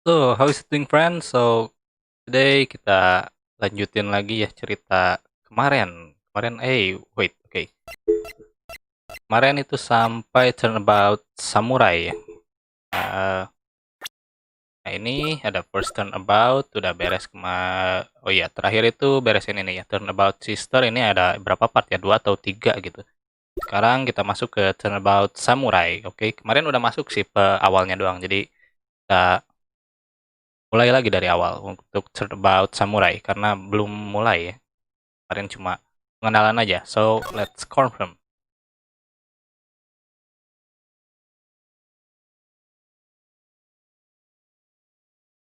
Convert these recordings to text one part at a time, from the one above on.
So, how is it doing, friends? So, today kita lanjutin lagi ya cerita kemarin. Wait, oke. Kemarin itu sampai Turnabout Samurai ya. Nah, nah, ini ada first Turnabout, udah beres Oh iya, terakhir itu beresin ini ya. Turnabout Sister ini ada berapa part ya? 2 atau 3 gitu. Sekarang kita masuk ke Turnabout Samurai, oke. Kemarin udah masuk sih ke awalnya doang, jadi kita mulai lagi dari awal untuk Turnabout Samurai karena belum mulai ya. Kemarin cuma pengenalan aja. So, let's confirm.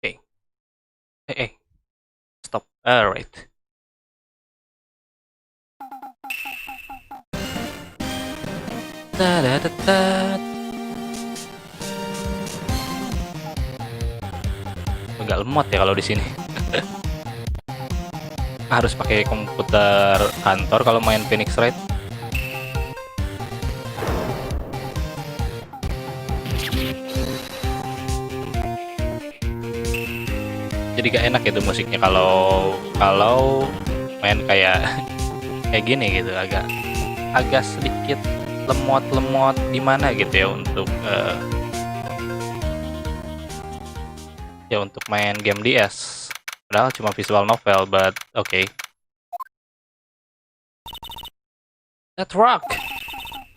Oke. Stop. Alright. Agak lemot ya kalau di sini. Harus pakai komputer kantor kalau main Phoenix Wright. Jadi gak enak itu musiknya kalau kalau main kayak kayak gini gitu, agak sedikit lemot-lemot gimana gitu ya untuk untuk main game DS. Padahal cuma visual novel, but okay. That rock!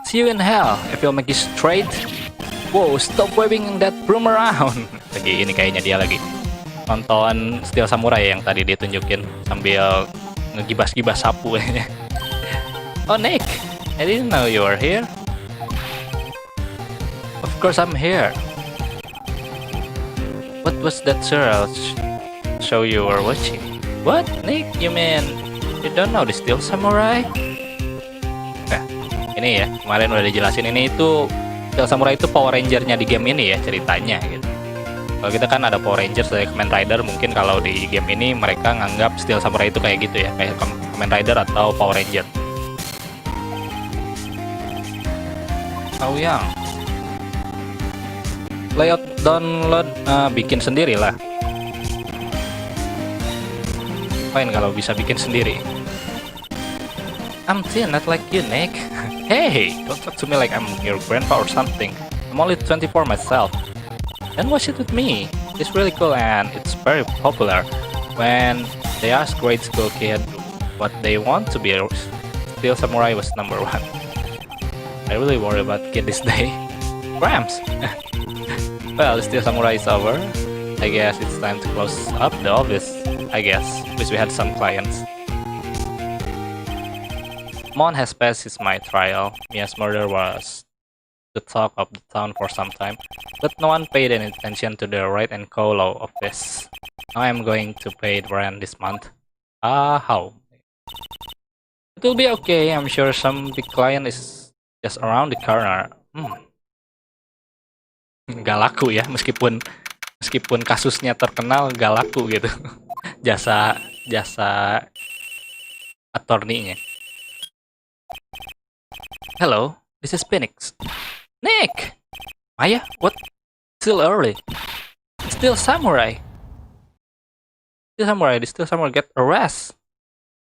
See you in hell if you'll make it straight. Wow, stop waving that broom around. Lagi ini kayaknya dia lagi nonton Steel Samurai yang tadi ditunjukin sambil ngegibas-gibas sapu. Oh, Nick, I didn't know you were here. Of course I'm here. What was that show you were watching? What, Nick? You mean you don't know the Steel Samurai? Nah, ini ya, kemarin udah dijelasin, ini itu Steel Samurai itu Power Ranger-nya di game ini ya ceritanya gitu. Kalau kita kan ada Power Rangers dari Kamen Rider, mungkin kalau di game ini mereka nganggap Steel Samurai itu kayak gitu ya, kayak Kamen Rider atau Power Ranger. Oh ya, layout download bikin sendiri lah. Fine kalau bisa bikin sendiri. I'm thin, not like you, Nick. Hey, don't talk to me like I'm your grandpa or something. I'm only 24 myself. Then watch it with me. It's really cool and it's very popular. When they ask grade school kid what they want to be, Steel Samurai was number 1. I really worry about kid this day. Cramps! Well, Steel Samurai is over. I guess it's time to close up the office. I guess. Wish we had some clients. Mon has passed his my trial. Mia's murder was the talk of the town for some time, but no one paid any attention to the Wright and Co. law office. Now I'm going to pay the rent this month. How? It will be okay. I'm sure some big client is just around the corner. Gak laku ya, meskipun kasusnya terkenal, gak laku gitu. jasa attorney-nya. Hello, this is Phoenix. Nick! Maya, what? Still early. Still Samurai. The Still Samurai get arrest.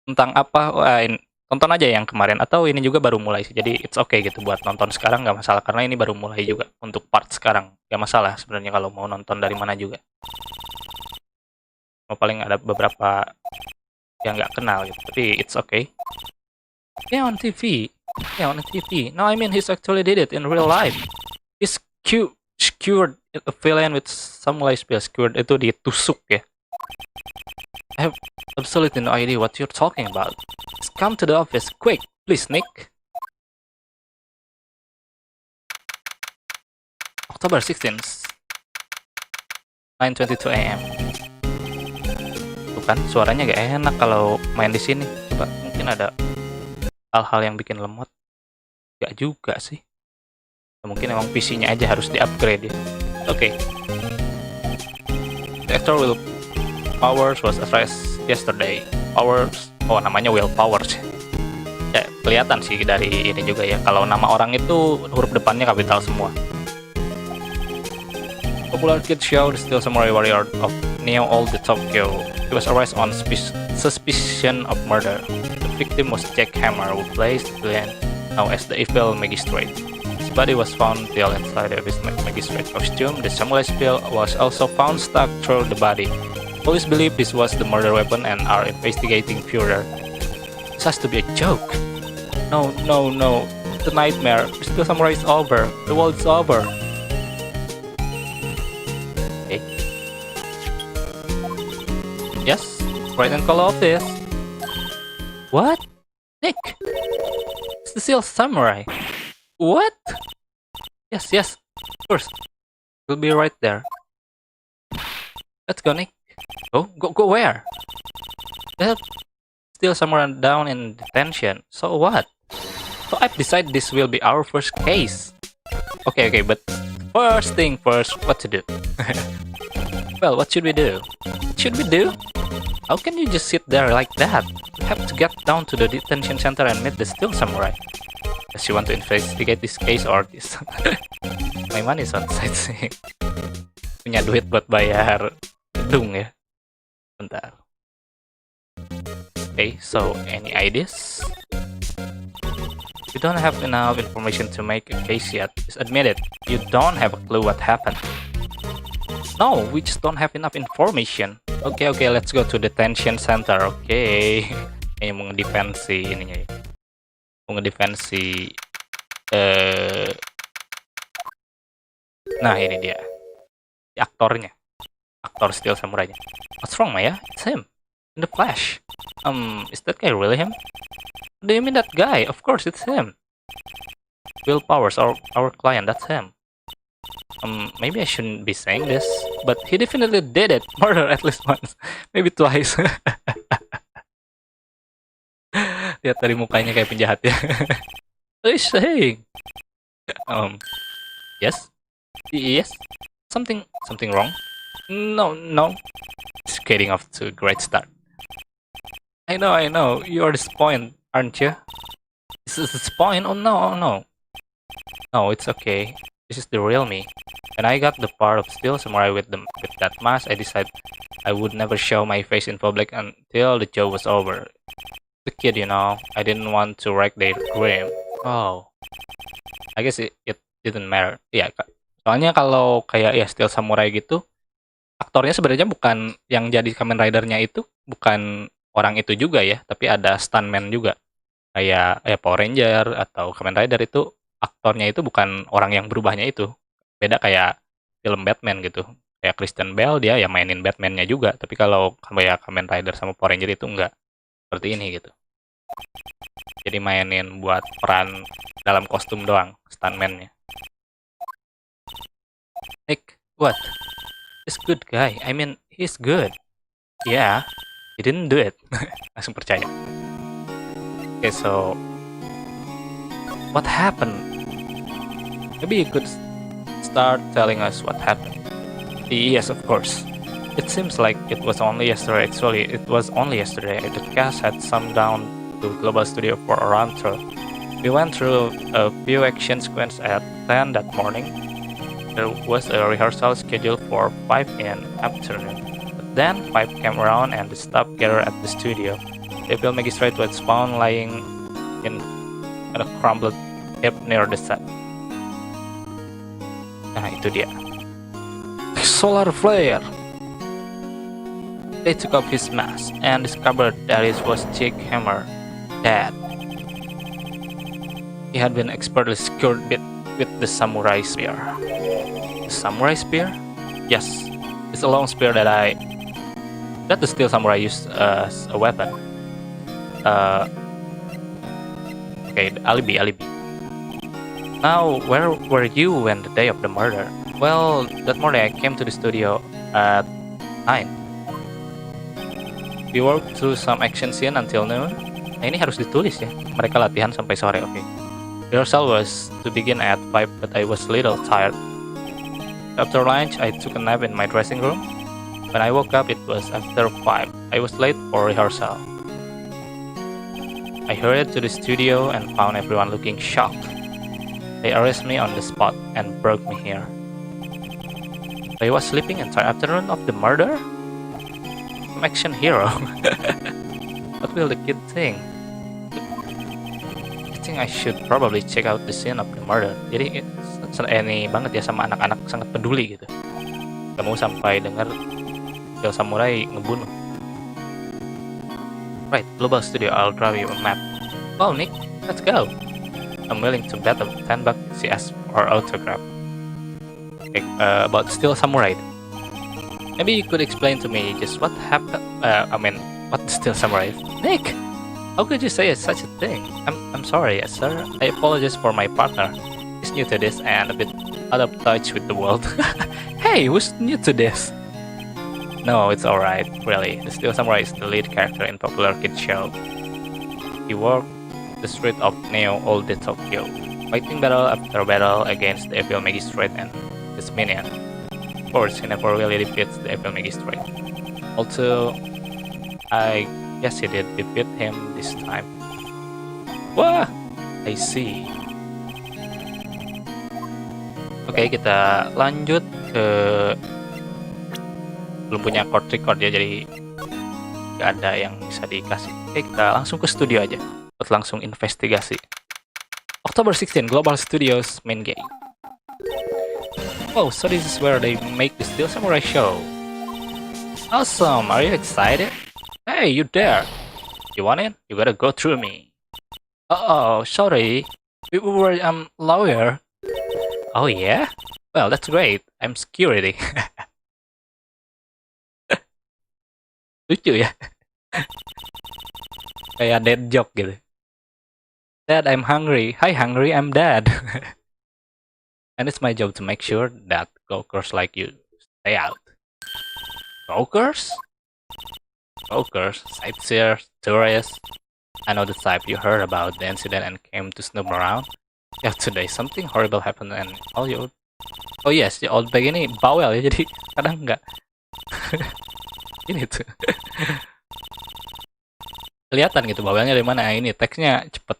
Tentang apa? Wah, tonton aja yang kemarin. Atau ini juga baru mulai sih. Jadi it's okay gitu buat nonton sekarang, nggak masalah. Karena ini baru mulai juga untuk part sekarang. Nggak masalah sebenarnya kalau mau nonton dari mana juga. Paling ada beberapa yang nggak kenal gitu. Tapi it's okay. Yeah, on TV. Yeah, on TV. No, I mean he's actually did it in real life. He's skewered a villain with samurai spear. Skewered itu ditusuk ya. I have absolutely no idea what you're talking about. Just come to the office, quick, please, Nick. October 16th, 9:22 a.m. Tuh kan, suaranya gak enak kalau main di sini. Coba, mungkin ada hal-hal yang bikin lemot. Gak juga sih. Mungkin emang PC-nya aja harus di-upgrade ya. Oke. The actor Will Powers was arrested yesterday. Powers, oh namanya Will Powers. Ya, kelihatan sih dari ini juga ya. Kalau nama orang itu huruf depannya kapital semua. popular kid show, the Steel Samurai Warrior of Neo Old Tokyo. He was arrested on suspicion of murder. The victim was Jack Hammer, who plays the villain known as the Evil Magistrate. His body was found still inside of his magistrate costume. The samurai spear was also found stuck through the body. Police believe this was the murder weapon and are investigating further. This has to be a joke. No, no, no. It's a nightmare. The Steel Samurai is over. The world is over. Okay. Yes, Wright and call office. What? Nick! It's the Steel Samurai. What? Yes, yes. Of course. We'll be right there. Let's go, Nick. Go where? That Steel Samurai down in detention. So what? So I've decided this will be our first case. Okay, but first thing first, what to do? Well, what should we do? What should we do? How can you just sit there like that? You have to get down to the detention center and meet the Steel Samurai. Does you want to investigate this case or this? My money is on sightseeing. Punya duit buat bayar gedung ya. Bentar. Okay, so any ideas? You don't have enough information to make a case yet. Just admit it. You don't have a clue what happened. No, we just don't have enough information. Okay, let's go to detention center. Okay. Ini mau ngedefense ininya ya. Mau ngedefense nah, ini dia. Si aktornya. Aktor Steel Samurai-nya. What's wrong, Maya? It's him. In the flash. Is that guy really him? Do you mean that guy? Of course, it's him. Will Powers, our client, that's him. Maybe I shouldn't be saying this, but he definitely did it. Murder at least once. Maybe twice. Lihat dari mukanya kayak penjahat ya. What are you saying? Yes? Yes? Something wrong? No. It's getting off to a great start. I know. You're this point, aren't you? Is this point? Oh no. No, it's okay. This is the real me. When I got the part of Steel Samurai with that mask, I decided I would never show my face in public until the show was over. The kid, I didn't want to wreck their dream. Oh, I guess it didn't matter. Ya, soalnya kalau kayak ya Steel Samurai gitu, aktornya sebenarnya bukan yang jadi Kamen Rider-nya itu bukan orang itu juga ya, tapi ada stuntman juga. Kayak Power Ranger atau Kamen Rider itu aktornya itu bukan orang yang berubahnya itu. Beda kayak film Batman gitu. Kayak Christian Bale dia ya mainin Batman-nya juga, tapi kalau kayak Kamen Rider sama Power Ranger itu enggak. Seperti ini gitu. Jadi mainin buat peran dalam kostum doang, stuntman-nya. Nick, what? He's good guy. I mean, he's good. Yeah, he didn't do it. Langsung percaya. Okay, so what happened? Maybe you could start telling us what happened. Yes, of course. It seems like it was only yesterday. Actually, it was only yesterday. The cast had some down to Global Studio for a run through. We went through a few action sequences at 10 that morning. There was a rehearsal scheduled for 5 in the afternoon. But then 5 came around and the staff gathered at the studio. The Evil Magistrate was found lying in a crumbled heap near the set. Nah, itu dia. Solar flare. They took off his mask and discovered that it was Jack Hammer, dead. He had been expertly secured with the samurai spear. The samurai spear? Yes, it's a long spear that the Steel Samurai used as a weapon. Okay, alibi. Now, where were you when the day of the murder? Well, that morning I came to the studio at 9. We worked through some action scene until noon. Nah, ini harus ditulis ya. Mereka latihan sampai sore, okay. Rehearsal was to begin at 5, but I was a little tired. After lunch, I took a nap in my dressing room. When I woke up, it was after 5. I was late for rehearsal. I hurried to the studio and found everyone looking shocked. They arrested me on the spot and brought me here. I was sleeping entire afternoon of the murder? I'm action hero. What will the kid think? I think I should probably check out the scene of the murder. Jadi ini banget ya sama anak-anak, sangat peduli gitu. Gak mau sampai dengar Kill Samurai ngebunuh. Right, Global Studio, I'll draw you a map. Well, Nick, let's go. I'm willing to bet $10 CS for autograph. Okay, about Steel Samurai. Maybe you could explain to me just what happened. What Steel Samurai is. Nick, how could you say such a thing? I'm sorry, sir. I apologize for my partner. He's new to this and a bit out of touch with the world. Hey, who's new to this? No, it's alright, really. The Steel Samurai is the lead character in popular kids show. He walked the street of Neo all day Tokyo, fighting battle after battle against the evil magistrate and his minion. Of course, he never really defeats the evil magistrate. Also, I guess he did defeat him this time. Wah, I see. Oke, kita lanjut ke... Belum punya chord record ya, jadi gak ada yang bisa dikasih. Oke, kita langsung ke studio aja buat langsung investigasi. October 16, Global Studios main game. Oh, so this is where they make the Steel Samurai show. Awesome, are you excited? Hey, you there? You want it? You gotta go through me. Oh, sorry. We were lawyer. Oh yeah? Well, that's great. I'm security. Lucu ya. Kayak dead joke gitu. Dad, I'm hungry. Hi, hungry, I'm dad. And it's my job to make sure that gawkers like you stay out. Gawkers? Gawkers, sightseers, tourists. I know the type. You heard about the incident and came to snoop around. Yeah, today something horrible happened and all you... Oh yes, the old bag ini bawel ya, jadi kadang nggak... Ini tuh. Kelihatan gitu bawelnya dari mana. Ini teksnya cepet.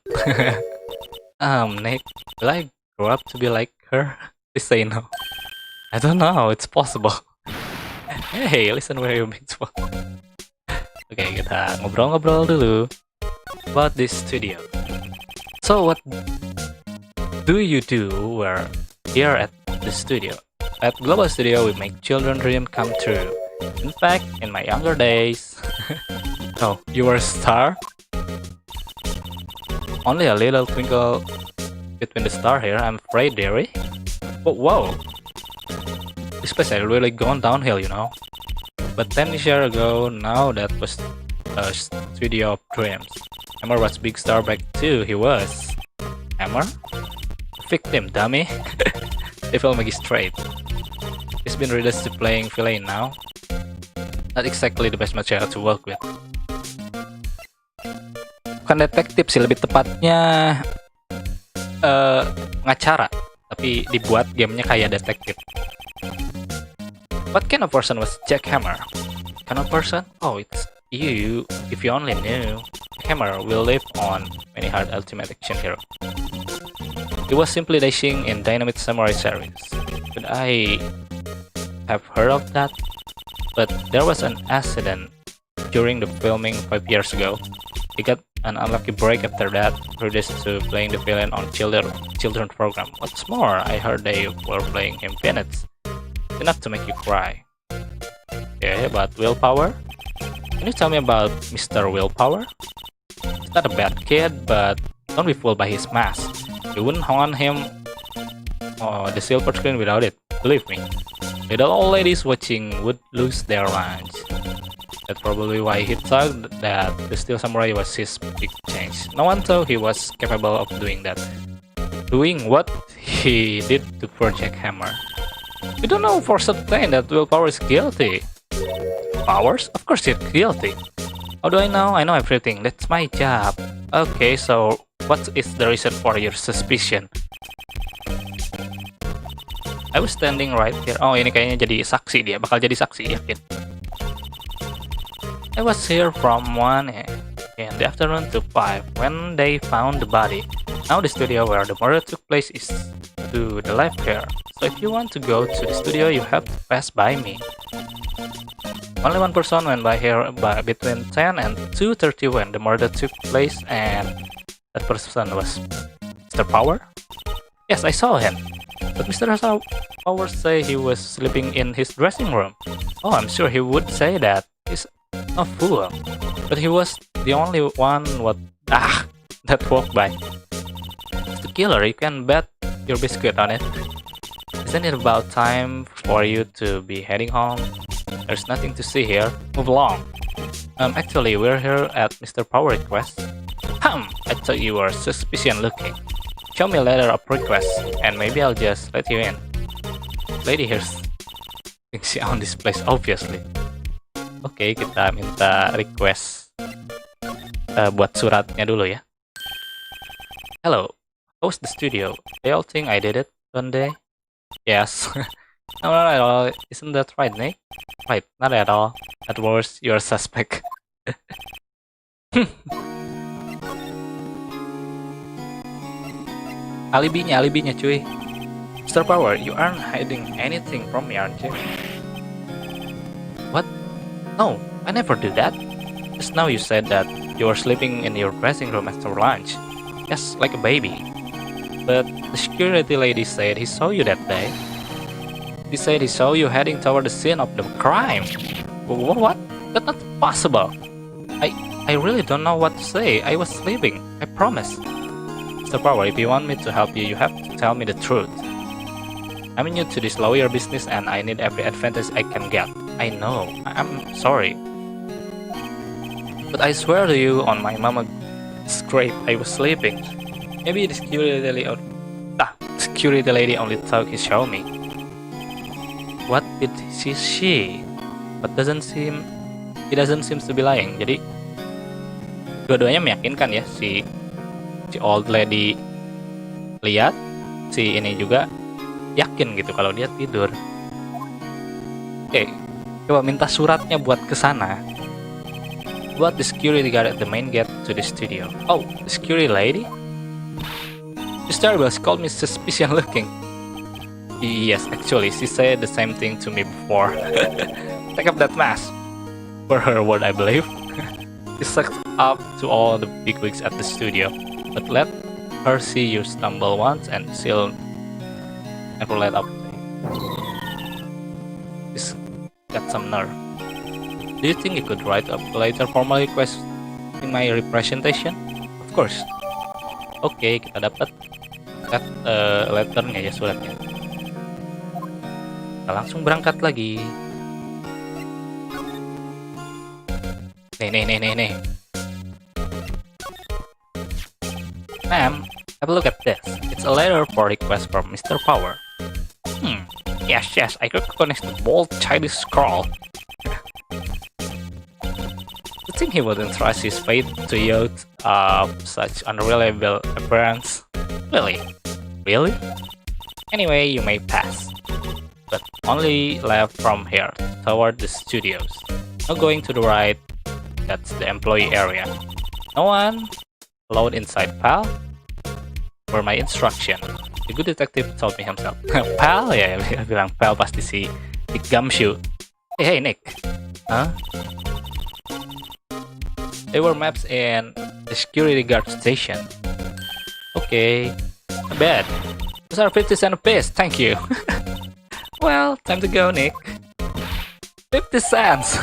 Nick, will I grow up to be like her? Please say no. I don't know, it's possible. Hey, listen where you've been from. Oke, kita ngobrol-ngobrol dulu about this studio. So what do you do here at the studio? At Global Studio, we make children dream come true. In fact, in my younger days... Oh, you were a star? Only a little twinkle between the star here, I'm afraid, dearie. Oh, whoa! This place had really gone downhill, you know. But 10 years ago, now that was a studio of dreams. Hammer was big star back too, he was. Hammer? Victim, dummy. Evil magistrate. He's been reduced to playing villain now. Not exactly the best material to work with. Bukan detektif sih, lebih tepatnya pengacara, tapi dibuat gamenya kayak detektif. What kind of person was Jack Hammer? Kind of person? Oh, it's you. If you only knew. Hammer will live on many hard ultimate action hero. He was simply dashing in Dynamite Samurai series. Could I have heard of that? But there was an accident during the filming 5 years ago. He got an unlucky break after that, reduced to playing the villain on children program. What's more, I heard they were playing him peanuts. Enough to make you cry. Okay, about Willpower? Can you tell me about Mr. Willpower? He's not a bad kid, but don't be fooled by his mask. You wouldn't haunt him the silver screen without it, believe me. Little old ladies watching would lose their minds. That's probably why he thought that the Steel Samurai was his big change. No one thought he was capable of doing that. Doing what he did to Project Hammer. You don't know for certain that Willpower is guilty. Powers? Of course he's guilty. How do I know? I know everything. That's my job. Okay, so what is the reason for your suspicion? I was standing right here. Oh, ini kayaknya jadi saksi dia. Bakal jadi saksi, yakin. I was here from 1 in the afternoon to 5 when they found the body. Now the studio where the murder took place is to the left here. So if you want to go to the studio, you have to pass by me. Only one person went by here between 10 and 2:30 when the murder took place, and that person was Mr. Power? Yes, I saw him. But Mr. Power say he was sleeping in his dressing room. Oh, I'm sure he would say that. He's a fool. But he was the only one that walked by. It's the killer, you can bet your biscuit on it. Isn't it about time for you to be heading home? There's nothing to see here. Move along. Actually, we're here at Mr. Power request. I thought you were suspicious looking. Show me a letter of request, and maybe I'll just let you in. Lady here's things on this place, obviously. Oke, kita minta request buat suratnya dulu ya. Hello, how's the studio? They all think I did it, don't they? Yes. No, not at all. Isn't that right, Nick? Right, not at all. At worst, you're a suspect. Alibinya cuy. Mr. Power, you aren't hiding anything from me, aren't you? What? No, I never do that. Just now you said that you were sleeping in your dressing room after lunch. Yes, like a baby. But the security lady said he saw you that day. He said he saw you heading toward the scene of the crime. What? That's not possible. I really don't know what to say. I was sleeping. I promise. Mr. Power, if you want me to help you, you have to tell me the truth. I'm new to this lawyer business and I need every advantage I can get. I know. I'm sorry. But I swear to you on my mama scrape, I was sleeping. Maybe the security lady only thought he showed me. What did she see? But he doesn't seem to be lying. Jadi dua-duanya meyakinkan ya, si old lady lihat, si ini juga yakin gitu kalau dia tidur. Oke, coba minta suratnya buat kesana. Buat the security guard at the main gate to the studio. Oh, the security lady? This Terbaik called me suspicious looking. Yes, actually, she said the same thing to me before. Take up that mask. For her word, I believe. She sucked up to all the bigwigs at the studio. But let her see you stumble once and she'll never let up. She's got some nerve. Do you think you could write up a letter formally requesting my representation? Of course. Oke, kita dapat letternya ya, suratnya. Kita langsung berangkat lagi. Nih. Ma'am, have a look at this. It's a letter for request from Mr. Power. Yes, I recognize the bold Chinese scrawl. You think he wouldn't trust his fate to youth of such unreliable appearance? Really? Anyway, you may pass. But only left from here, toward the studios. No going to the right, that's the employee area. No one allowed inside, pal. For my instruction. The good detective told me himself. Pal? Ya, dia bilang pal pasti si Gumshoe. Hey, Nick. Huh? There were maps in the security guard station. Okay. Not bad. Those are 50 cents a piece, thank you. Well, time to go, Nick. 50 cents.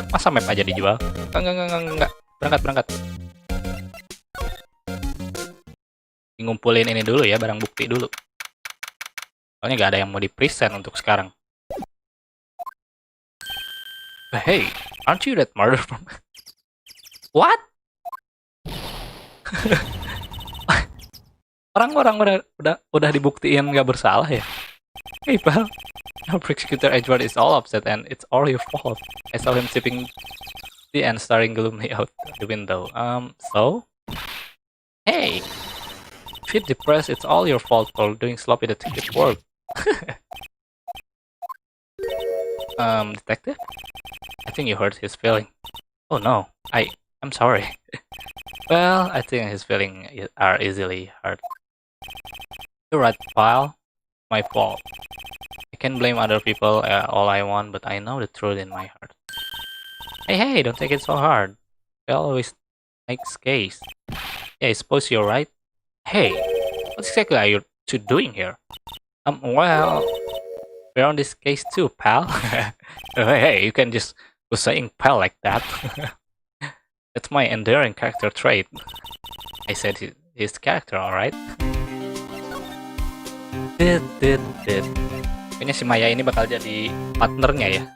Masa map aja dijual? Enggak. Berangkat. Ngumpulin ini dulu ya, barang bukti dulu. Soalnya nggak ada yang mau di-present untuk sekarang. Hey, aren't you that murder from... What? Orang-orang udah dibuktiin nggak bersalah ya? Hey pal, our prosecutor Edward is all upset and it's all your fault. I saw him sipping tea and staring gloomily out the window. So? Hey! If you're depressed, it's all your fault for doing sloppy detective work. Detective? I think you hurt his feeling. Oh no, I'm sorry. Well, I think his feelings are easily hurt. You're right, pal. My fault. I can blame other people all I want, but I know the truth in my heart. Hey, don't take it so hard. We always makes case. Yeah, I suppose you're right. Hey, what exactly are you two doing here? Well, we're on this case too, pal. Hey, you can just go saying pal like that. That's my endearing character trait. I said his character, alright? Dit. Kayaknya si Maya ini bakal jadi partnernya ya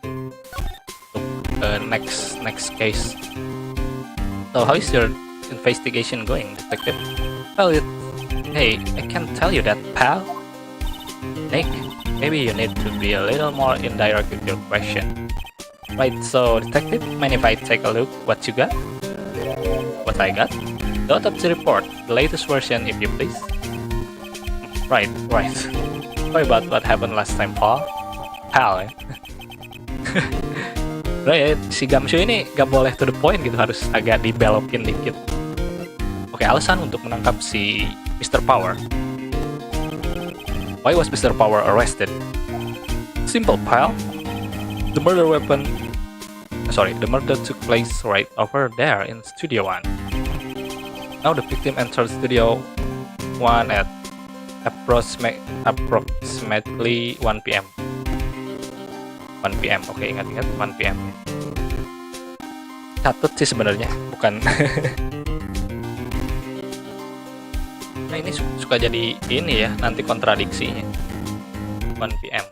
untuk next case. So how is your investigation going, detective? Well, hey, I can't tell you that, pal. Nick, maybe you need to be a little more indirect with your question. Right, so detective, mind if I take a look what you got? What I got? The autopsy report, the latest version if you please. Right. Sorry about what happened last time, Paul. Pal ya. Right, si Gamshu ini gak boleh to the point gitu, harus agak dibelokin dikit. Oke, alasan untuk menangkap si Mr. Power. Why was Mr. Power arrested? Simple, pal. The murder took place right over there in Studio 1. Now the victim entered Studio 1 at approximately 1 p.m. 1 p.m. Oke, ingat 1 p.m. Catat sih sebenarnya, bukan. Nah, ini suka jadi ini ya, nanti kontradiksinya. 1 p.m.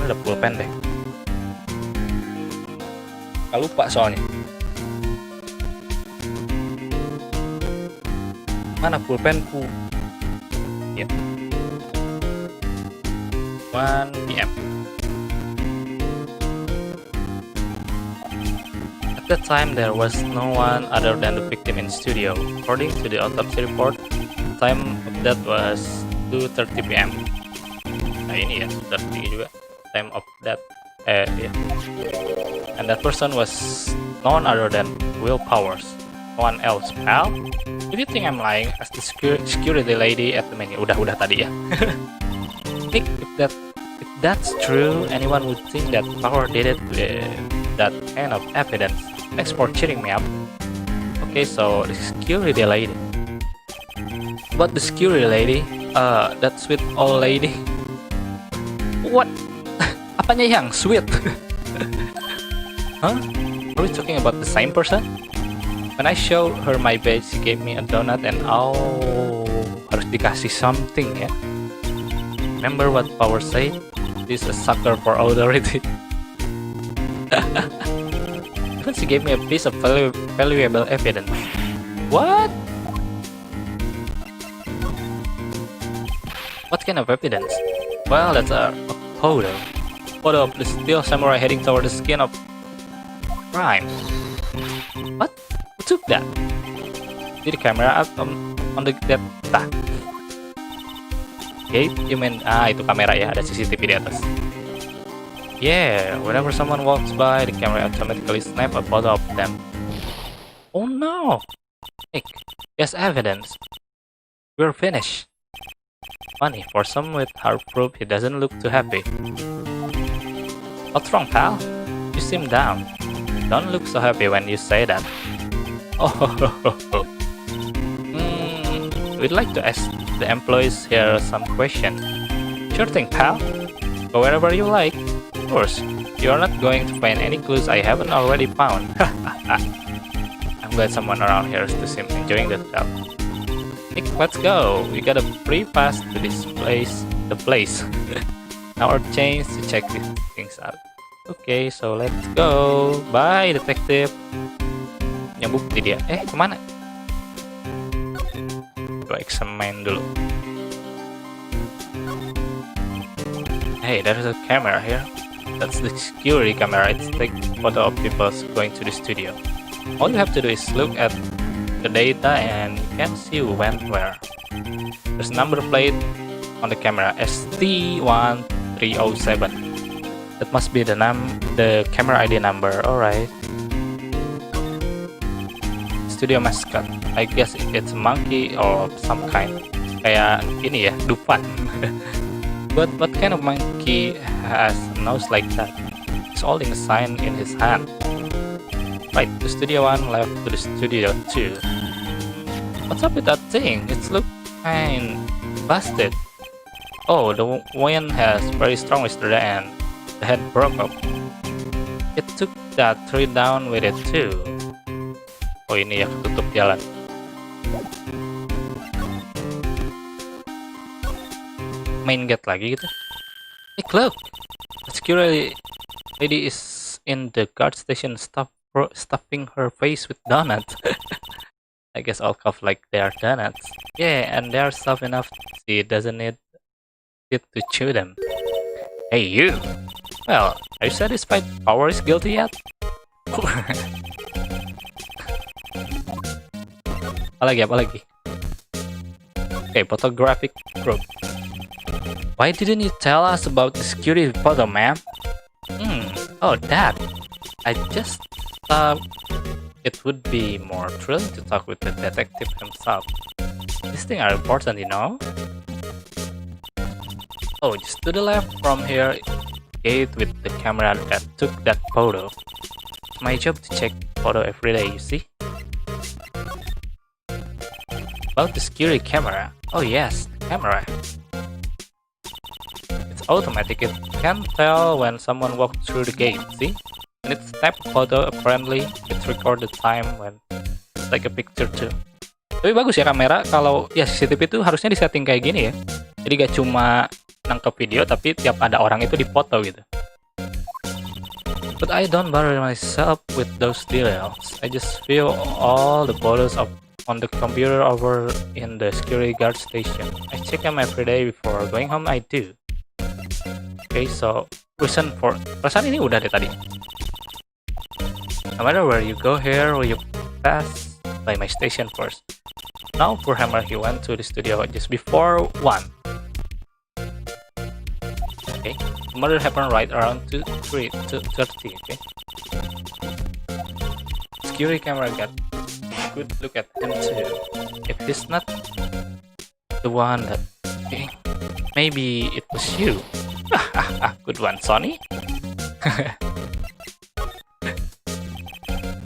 Ada pulpen deh. Gak lupa soalnya. Mana pulpenku? Ya. 1 p.m. At that time, there was no one other than the victim in studio. According to the autopsy report, the time of that was 2:30 p.m. Nah ini ya, 2:30 juga. Time of that, yeah. And that person was none other than Will Powers. No one else, pal. If you think I'm lying, ask the security lady at the menu. Udah tadi ya. Nick, if that's true, anyone would think that Power did it with that kind of evidence. Thanks for cheering me up. Okay, so the security lady. But the security lady, that sweet old lady. What? Apanya yang sweet? Huh? Are we talking about the same person? When I showed her my badge, she gave me a donut and harus dikasih something ya. Remember what Power said? This is a sucker for authority. Even she gave me a piece of valuable evidence. What? What kind of evidence? Well, that's a photo. Photo of the steel samurai heading toward the skin of crime. What? Who took that? Did the camera up on that? Okay, you mean itu kamera ya, ada CCTV di atas. Yeah, whenever someone walks by, the camera automatically snap a photo of them. Oh no! Nick, yes, evidence. We're finished. Funny, for someone with hard proof, he doesn't look too happy. What's wrong, pal? You seem down. Don't look so happy when you say that. Oh, we'd like to ask the employees here some questions. Sure thing, pal. Go wherever you like. Of course, you're not going to find any clues I haven't already found. I'm glad someone around here is to seem enjoying the job. Nick, let's go. We got a free pass to this place. The place. Now our chance to check these things out. Okay, so let's go. Bye, detective. Punya bukti dia. Kemana? Coba examine dulu. Hey, there's a camera here. That's the security camera. It's take photo of people going to the studio. All you have to do is look at the data and you can see who went where. There's a number plate on the camera, ST1307. That must be the camera ID number. Alright. Studio mascot. I guess it's a monkey or some kind. Kayak ini ya, dupan. But what kind of monkey has a nose like that? He's holding a sign in his hand. Right, to Studio 1 left to the Studio 2. What's up with that thing? It's look kind busted. Oh, the wind has very strong yesterday and the head broke up. It took that tree down with it too. Oh ini ya, ketutup jalan. Main gate lagi gitu. Hey look, the security lady is in the guard station stuffing her face with donuts. I guess all cough like they are donuts. Yeah, and they are soft enough she doesn't need it to chew them. Hey you! Well, are you satisfied Power is guilty yet? Apalagi? Okay, photographic group. Why didn't you tell us about the security photo, ma'am? Oh, that. I just thought it would be more thrilling to talk with the detective himself. These things are important, you know? Oh, just to the left from here, gate with the camera that took that photo. It's my job to check photo every day, you see? About the security camera. Oh yes, the camera. It's automatic, it can tell when someone walked through the gate, see? And it's type photo, apparently it's record the time when it's like a picture too. Tapi bagus ya kamera, kalau ya CCTV itu harusnya disetting kayak gini ya. Jadi gak cuma nangkep video, tapi tiap ada orang itu dipoto gitu. But I don't bother myself with those details. I just view all the photos on the computer over in the security guard station. I check them every day before going home, I do. Okay, so reason for... Perasaan ini udah deh tadi. No matter where you go here, will you pass by my station first? Now poor Hammer, he went to the studio just before 1. Okay, the murder happened right around 2:30, okay? Security camera got a good look at him too. If he's not the one that... Okay, maybe it was you. Good one, Sonny.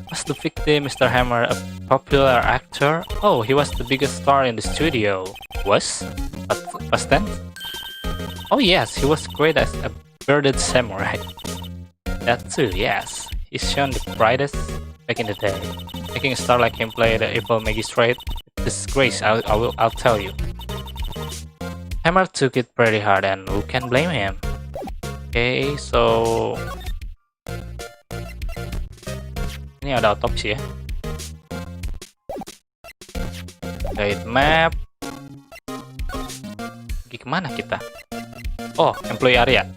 Was the victim Mr. Hammer a popular actor? Oh, he was the biggest star in the studio. Was? But was then? Oh yes, he was great as a bearded samurai. That too, yes. He's shown the brightest back in the day. Making a star like him play the evil magistrate, disgrace, I'll tell you. Hammer took it pretty hard and who can blame him? Okay, so... Ini ada autopsi ya. Guide map. Pergi kemana kita? Oh, employee area.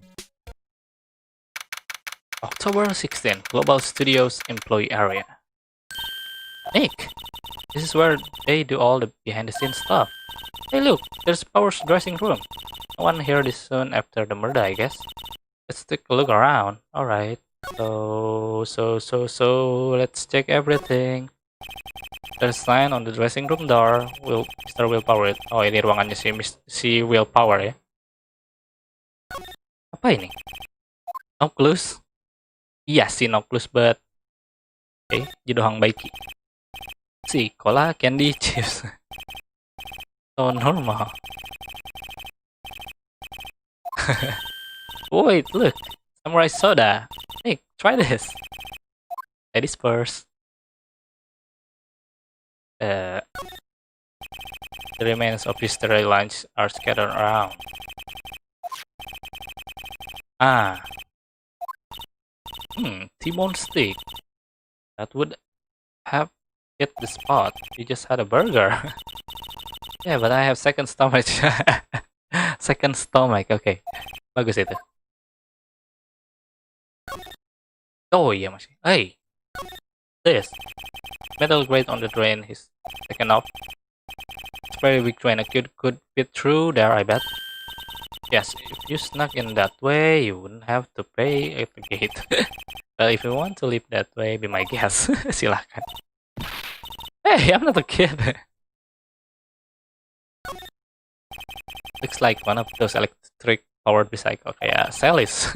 October 16, Global Studios employee area. Nick, this is where they do all the behind-the-scenes stuff. Hey look, there's Power's dressing room. No one here this soon after the murder, I guess. Let's take a look around. Alright. So, let's check everything. There's a sign on the dressing room door. Mr. Willpower. Oh, ini ruangannya si Willpower ya. Apa ini? No clues? Iya sih no clues, but... Okay, Jidohang Baiki. Si, cola, candy, chips. So normal. Wait, look. Samurai soda. Hey, try this. Ladies first. The remains of history lunch are scattered around. T-bone steak. That would have hit the spot. You just had a burger. Yeah, but I have second stomach. Second stomach, okay. Bagus itu. Oh iya masih. Hey, this metal grate on the drain is taken off. It's very weak drain. A kid could fit through there, I bet. Yes, if you snuck in that way, you wouldn't have to pay at the gate. But if you want to leave that way, be my guest. Silakan. Hey, I'm not a kid. Looks like one of those electric powered bicycle kayak Celis.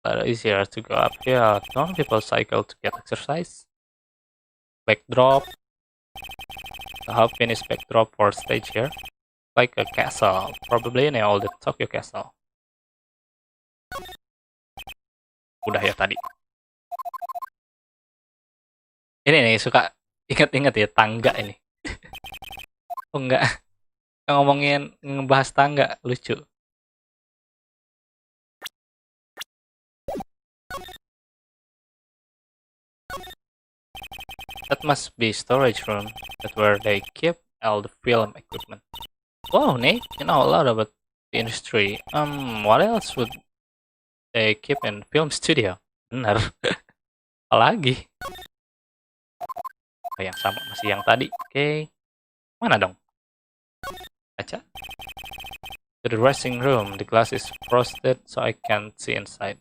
Like, easier to go up here. Don't people cycle to get exercise? Backdrop. A half finished backdrop for stage here. Like a castle. Probably in all the Tokyo castle. Udah ya tadi. Ini nih suka inget-inget ya tangga ini. Oh enggak. Ngomongin ngebahas tangga lucu. That must be storage room. That's where they keep all the film equipment. Wow, Nick, you know a lot about the industry. What else would they keep in film studio? Bener. Apalagi? Oh, yang sama masih yang tadi. Oke. Mana dong? Kaca. To the dressing room. The glass is frosted so I can't see inside.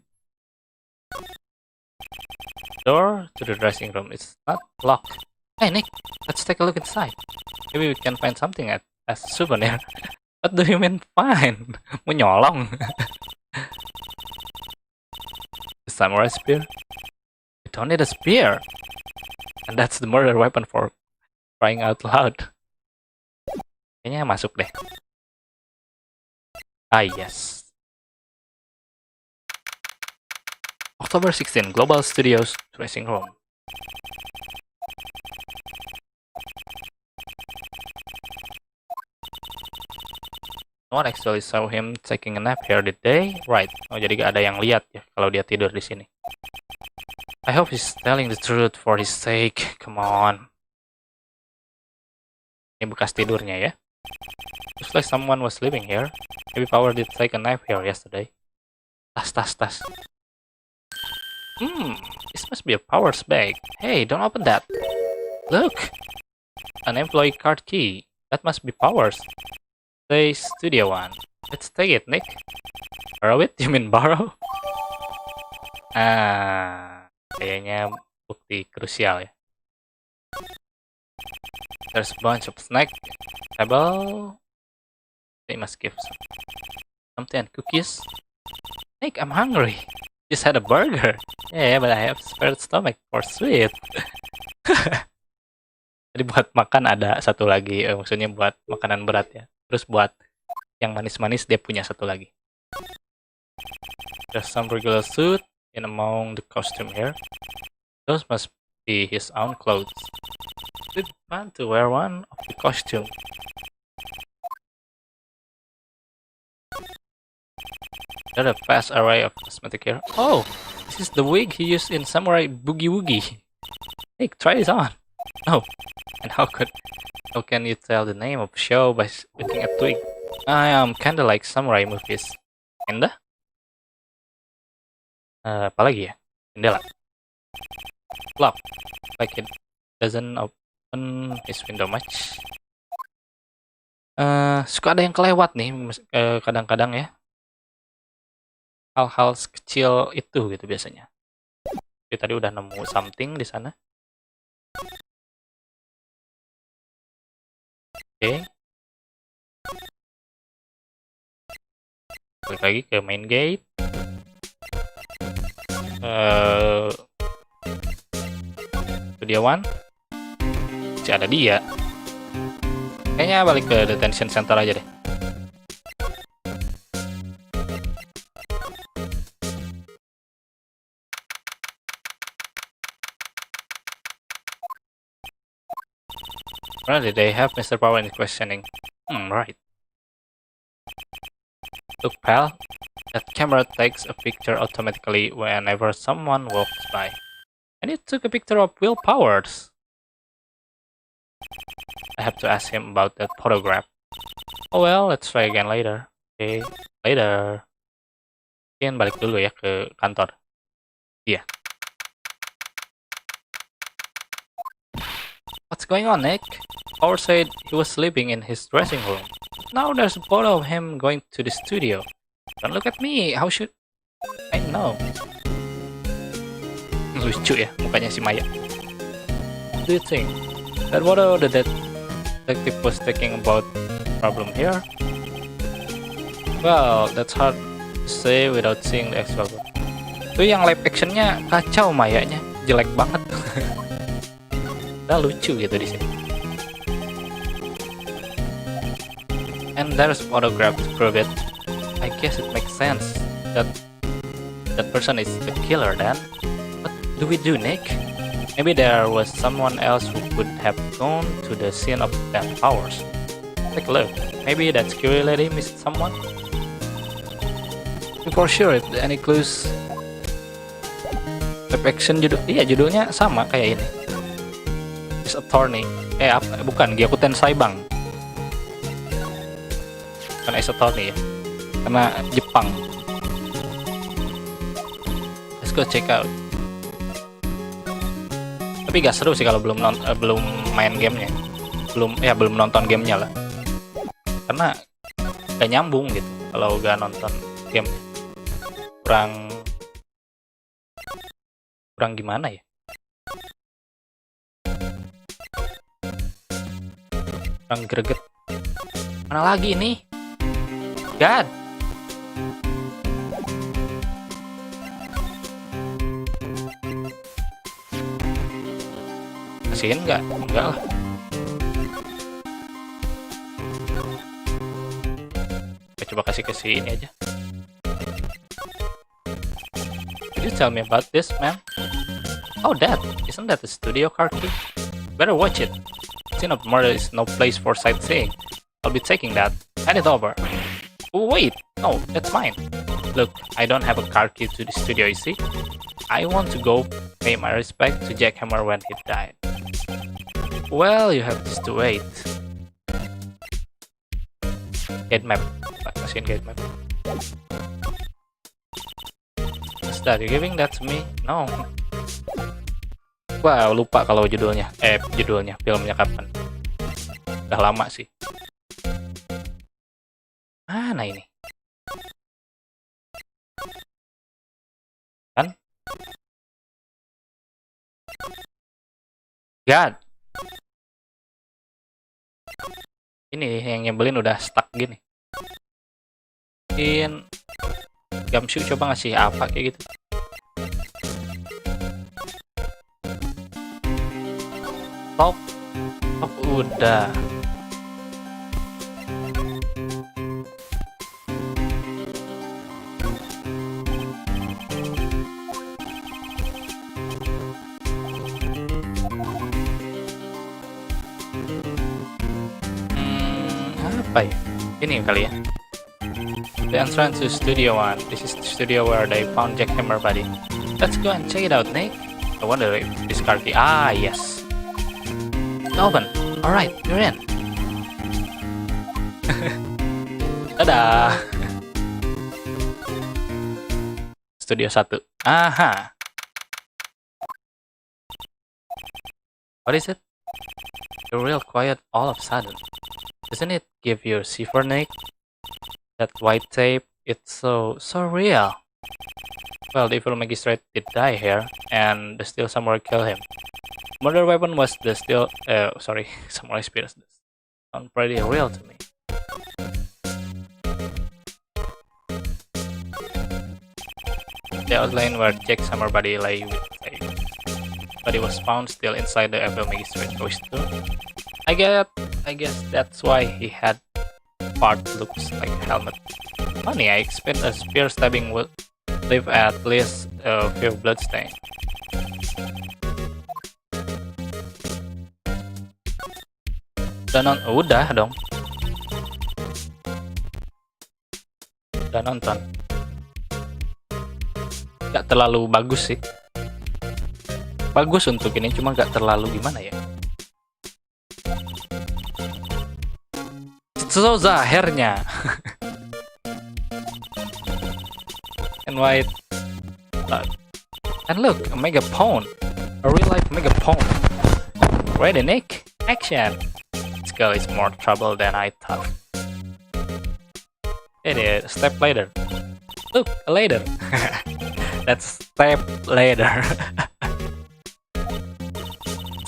Door to the dressing room is not locked. Hey Nick, let's take a look inside. Maybe we can find something as a souvenir. What do you mean find? Mau nyolong? The samurai spear? You don't need a spear. And that's the murder weapon for crying out loud. Kayaknya masuk deh. Ah yes. October 16, Global Studios dressing room. No one actually saw him taking a nap here, did they? Right. Oh, jadi gak ada yang lihat ya kalau dia tidur di sini. I hope he's telling the truth for his sake. Come on. Ini bekas tidurnya ya. Looks like someone was living here. Maybe Power did take a nap here yesterday. Tas. This must be a Power's bag. Hey, don't open that. Look! An employee card key. That must be Power's. Say Studio One. Let's take it, Nick. Borrow it? You mean borrow? Kayaknya bukti krusial ya. There's a bunch of snack. Table. They must give something and cookies. Nick, I'm hungry. Just had a burger. Yeah, but I have spare stomach for sweet. Jadi buat makan ada satu lagi, maksudnya buat makanan berat ya. Terus buat yang manis-manis dia punya satu lagi. There's some regular suit in among the costume here. Those must be his own clothes. It'd be fun to wear one of the costume. There's a vast array of cosmetic here. Oh, this is the wig he used in Samurai Boogie Woogie. Nick, try this on. No. And how can you tell the name of show by looking at wig? I am kinda like samurai movies. Kinda? Apa lagi ya? Jendela. Clock. Like it doesn't open his window much. Suka ada yang kelewat nih, kadang-kadang ya. Hal-hal kecil itu gitu biasanya. Jadi tadi udah nemu something di sana. Oke. Balik lagi ke main gate. Studio One. Masih ada dia. Kayaknya balik ke detention center aja deh. Apparently they have Mr. Power in questioning. Right. Look, pal. That camera takes a picture automatically whenever someone walks by. And it took a picture of Will Powers. I have to ask him about that photograph. Oh well, let's try again later. Okay, later. Mungkin balik dulu ya ke kantor. Iya. What's going on, Nick? Power said he was sleeping in his dressing room. Now there's a photo of him going to the studio. Don't look at me. How should I know? Lucu ya mukanya si Maya. What do you think? That what the detective was thinking about problem here? Well, that's hard to say without seeing the actual one. Tuh yang live actionnya kacau, Mayanya jelek banget. Udah lucu gitu di sini. And there's photograph to prove it. I guess it makes sense that that person is the killer then. What do we do, Nick? Maybe there was someone else who could have gone to the scene of that powers. Take a look. Maybe that security lady missed someone. For sure, if any clues. Live action judulnya sama kayak ini. Is Attorney. Apa? Bukan, Gyakuten Saibang. Bukan Ace Attorney ya. Karena Jepang. Let's go check out. Tapi gak seru sih kalau belum main gamenya. Belum nonton gamenya lah. Karena gak nyambung gitu kalau gak nonton gamenya. Kurang gimana ya? Kurang greget. Mana lagi ini? God. Kasihin nggak? Enggak lah. Coba kasih ke si ini aja. Could you tell me about this, man? Oh, isn't that the studio car key? Better watch it. Scene of murder is no place for sightseeing. I'll be taking that. Hand it over. Oh, wait, no, that's mine. Look, I don't have a car key to the studio, you see? I want to go pay my respect to Jackhammer when he died. Well, you have just to wait. Gate map. Kasihin gate map. What's that? You giving that to me? No. Wah, lupa kalau judulnya. Filmnya kapan. Udah lama sih. Mana ini? Kan? God. Ini yang nyebelin udah stuck gini. Mungkin Gamshu coba ngasih apa kayak gitu. Top udah. Apa ya? Ini kali ya. The entrance to Studio 1. This is the studio where they found Jackhammer body. Let's go and check it out, Nick. I wonder if this car key. Ah, yes. Open. Alright, you're in. Dadah. Studio 1. Aha. What is it? You're real quiet all of a sudden. Doesn't it give you a shiver, Nick? That white tape, it's so real. Well, the evil magistrate did die here, and the steel samurai killed him. Murder weapon was the steel, samurai spears. Sound pretty real to me. The outline where Jack samurai body lay with tape. But it was found still inside the evil magistrate house too. I guess that's why he had part looks like a helmet. Funny, I expect a spear stabbing will leave at least a few bloodstains. Udah dong. Udah nonton. Gak terlalu bagus sih. Bagus untuk ini, cuma gak terlalu gimana ya. So zahirnya. And white. And look, a megaphone. A real life megaphone. Ready, Nick? Action. This girl is more trouble than I thought. It is step ladder. Look, a ladder. That's step ladder.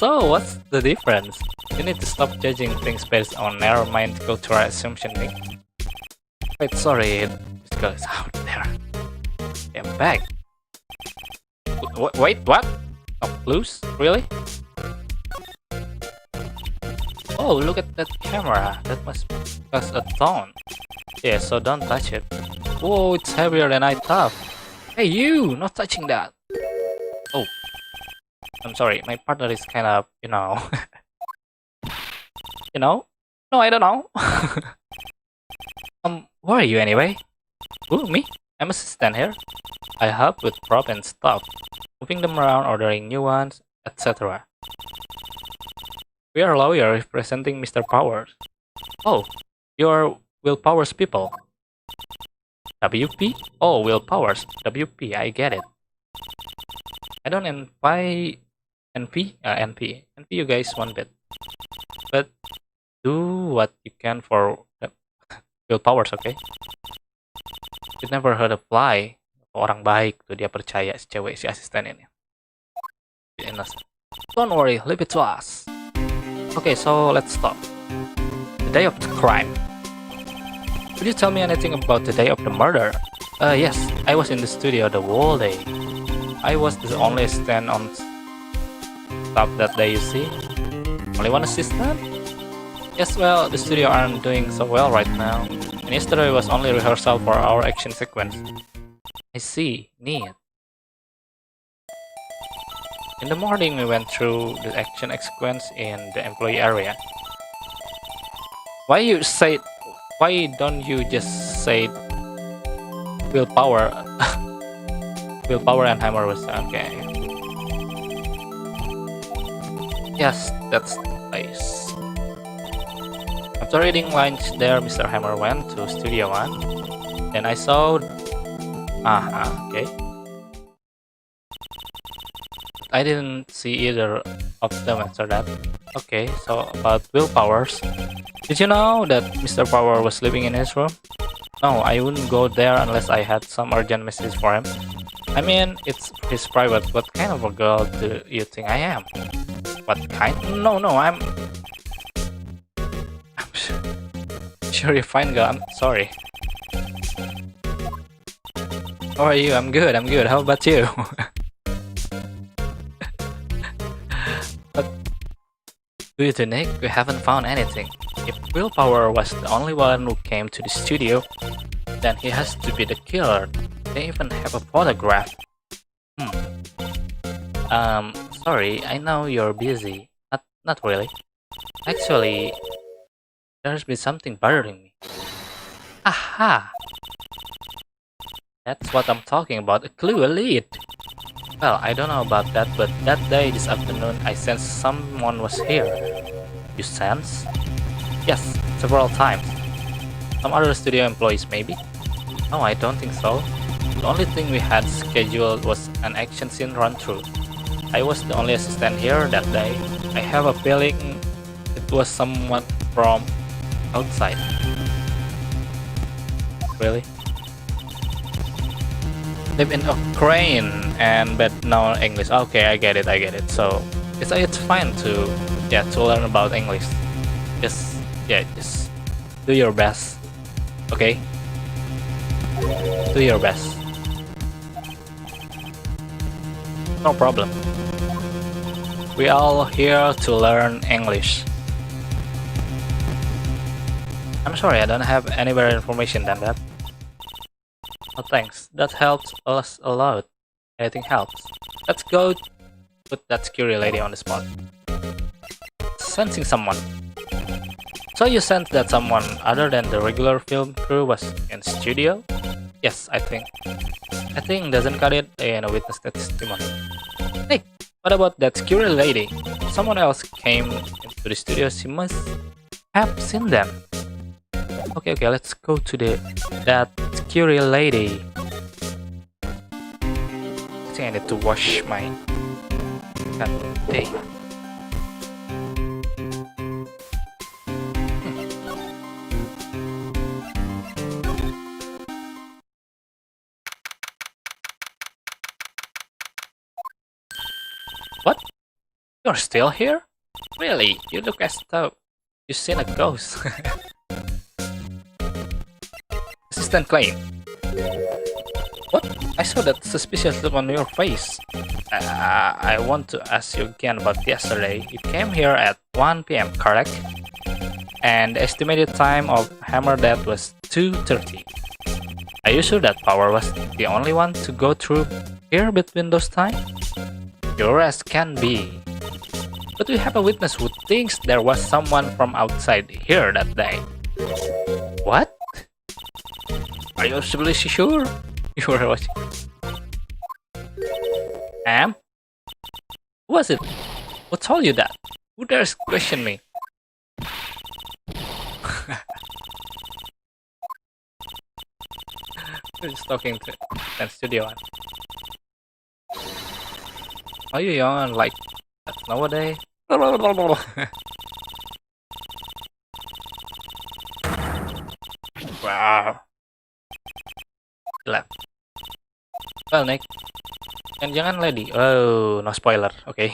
So, what's the difference? You need to stop judging things based on narrow-minded cultural assumption, Nick. Wait, sorry, this girl is out there. I'm back. Wait, what? No clues? Really? Oh, look at that camera. That must cost a ton. Yeah, so don't touch it. Whoa, it's heavier than I thought. Hey, you! Not touching that. Oh, I'm sorry. My partner is kind of, you know? No, I don't know. Who are you anyway? Who, me? I'm assistant here. I help with prop and stuff, moving them around, ordering new ones, etc. We are lawyers representing Mr. Powers. Oh, you're Will Powers people. WP? Oh, Will Powers. WP, I get it. I don't envy you guys one bit. But do what you can for Will Powers, okay? You never heard of fly. Orang baik tuh, dia percaya si cewek, si asisten ini. Innocent. Don't worry, leave it to us. Okay, so let's stop. The day of the crime. Could you tell me anything about the day of the murder? Yes, I was in the studio the whole day. I was the only assistant on staff that day, you see. Only one assistant? Yes, well, the studio aren't doing so well right now. And yesterday was only rehearsal for our action sequence. I see, neat. In the morning, we went through the action sequence in the employee area. Why don't you just say willpower? Willpower and hammer was okay. Yes, that's the place. After eating lunch there, Mr. Hammer went to Studio 1. Then I saw... okay. I didn't see either of them after that. Okay, so about Will Powers. Did you know that Mr. Power was living in his room? No, I wouldn't go there unless I had some urgent message for him. I mean, it's his private. What kind of a girl do you think I am? What kind? No, I'm sure you're fine, girl. I'm sorry. How are you? I'm good. How about you? But due to Nick, we haven't found anything. If Willpower was the only one who came to the studio, then he has to be the killer. They even have a photograph. Sorry, I know you're busy. Not really. Actually, there's been something bothering me. Aha! That's what I'm talking about, a clue, a lead. Well, I don't know about that, but that day, this afternoon, I sensed someone was here. You sense? Yes, several times. Some other studio employees, maybe? No, I don't think so. The only thing we had scheduled was an action scene run-through. I was the only assistant here that day. I have a feeling it was someone from outside. Really? Live in Ukraine and but no English. Okay, I get it. So it's fine to learn about English. Just do your best. Okay? Do your best. No problem. We all here to learn English. I'm sorry, I don't have any better information than that. Oh, thanks. That helps us a lot. Anything helps. Let's go put that security lady on the spot. Sensing someone. So you sensed that someone other than the regular film crew was in studio? Yes, I think. I think doesn't cut it in a witness testimony. Hey, what about that security lady? Someone else came into the studio. She must have seen them. Okay, let's go to that security lady. I think I need to wash my day. What? You're still here? Really? You look as though you've seen a ghost. Assistant Claim. What? I saw that suspicious look on your face. I want to ask you again about yesterday. You came here at 1 p.m., correct? And the estimated time of hammer death was 2:30. Are you sure that Power was the only one to go through here between those times? Sure as can be. But we have a witness who thinks there was someone from outside here that day. What? Are you absolutely sure? You were watching. Who was it? Who told you that? Who dares question me? Who's talking to that studio one? Are you young and like that nowadays? Wow. Gelap. Well, Nick. Jangan Lady. Oh, no spoiler. Oke.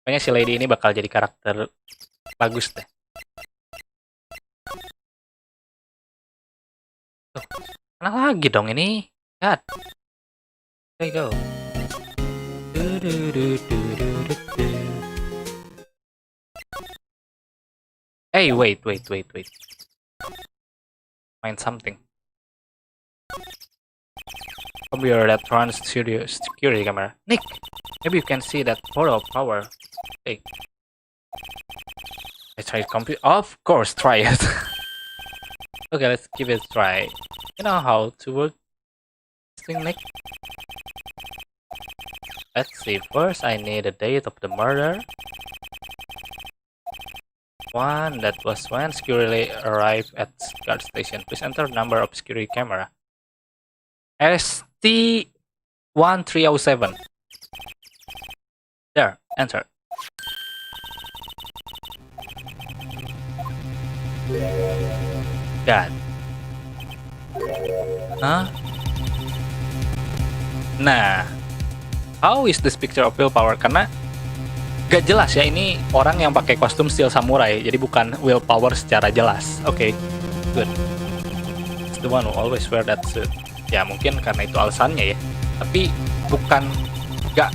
Pokoknya si Lady ini bakal jadi karakter bagus deh. Tuh, mana lagi dong ini? God. There you go. Hey, wait. Find something. Computer that runs studio security camera. Nick, maybe you can see that photo of Power. Hey. I tried computer. Of course, try it. Okay, let's give it a try. You know how to work this thing, Nick? Let's see. First, I need a date of the murder. One, that was when security arrived at guard station. Please enter number of security camera. ST1307. There, enter. God. Huh? Nah, how is this picture of willpower? Karena gak jelas ya, ini orang yang pakai kostum steel samurai, jadi bukan willpower secara jelas. Oke, good. It's the one who always wear that suit. Ya mungkin karena itu alasannya ya, tapi bukan gak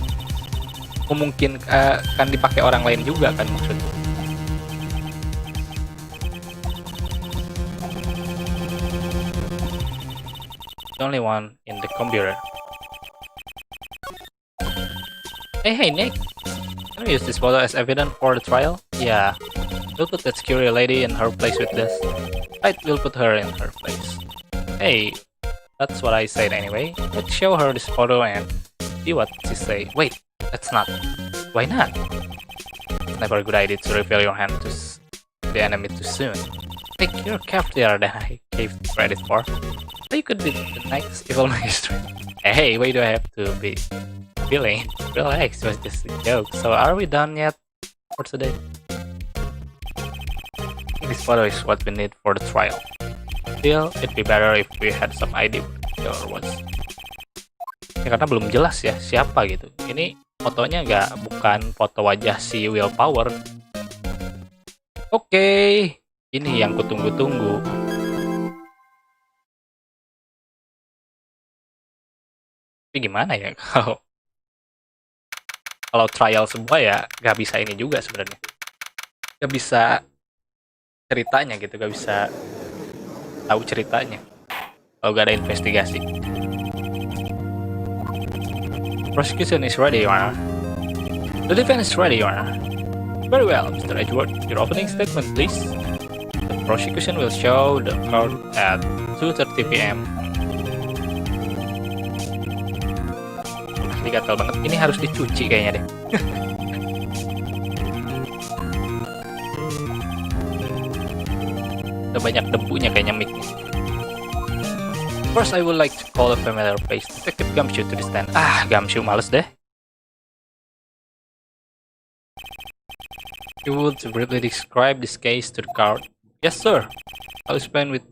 mungkin kan dipakai orang lain juga kan maksudnya. The only one in the computer. Hey Nick, can we use this photo as evidence for the trial? Yeah, we'll put that security lady in her place with this. Right, we'll put her in her place. Hey, that's what I said anyway. Let's show her this photo and see what she say. Wait, that's not. Why not? It's never a good idea to reveal your hand to the enemy too soon. Nick, you're craftier than I gave credit for. So you could be the next evil magistrate. Hey, why do I have to be feeling? Relax, it was just a joke. So are we done yet for today? This photo is what we need for the trial. Still, it'd be better if we had some idea or what. Ya karena belum jelas ya siapa gitu. Ini fotonya bukan foto wajah si Willpower. Oke, ini yang kutunggu-tunggu. Tapi gimana ya kalau trial semua ya gak bisa ini juga sebenarnya. Gak bisa ceritanya gitu, gak bisa tahu ceritanya kalau gak ada investigasi. Prosecution is ready, Your Honor. The defense is ready, Your Honor. Very well, Mr. Edgeworth. Your opening statement, please. The prosecution will show the court at 2:30 p.m. Ini gatel banget. Ini harus dicuci kayaknya deh. Banyak debunya kayaknya mic-nya. First, I would like to call a familiar face, Detective Gumshoe, to the stand. Gumshoe, males deh. You would briefly describe this case to the court? Yes, sir. I'll explain with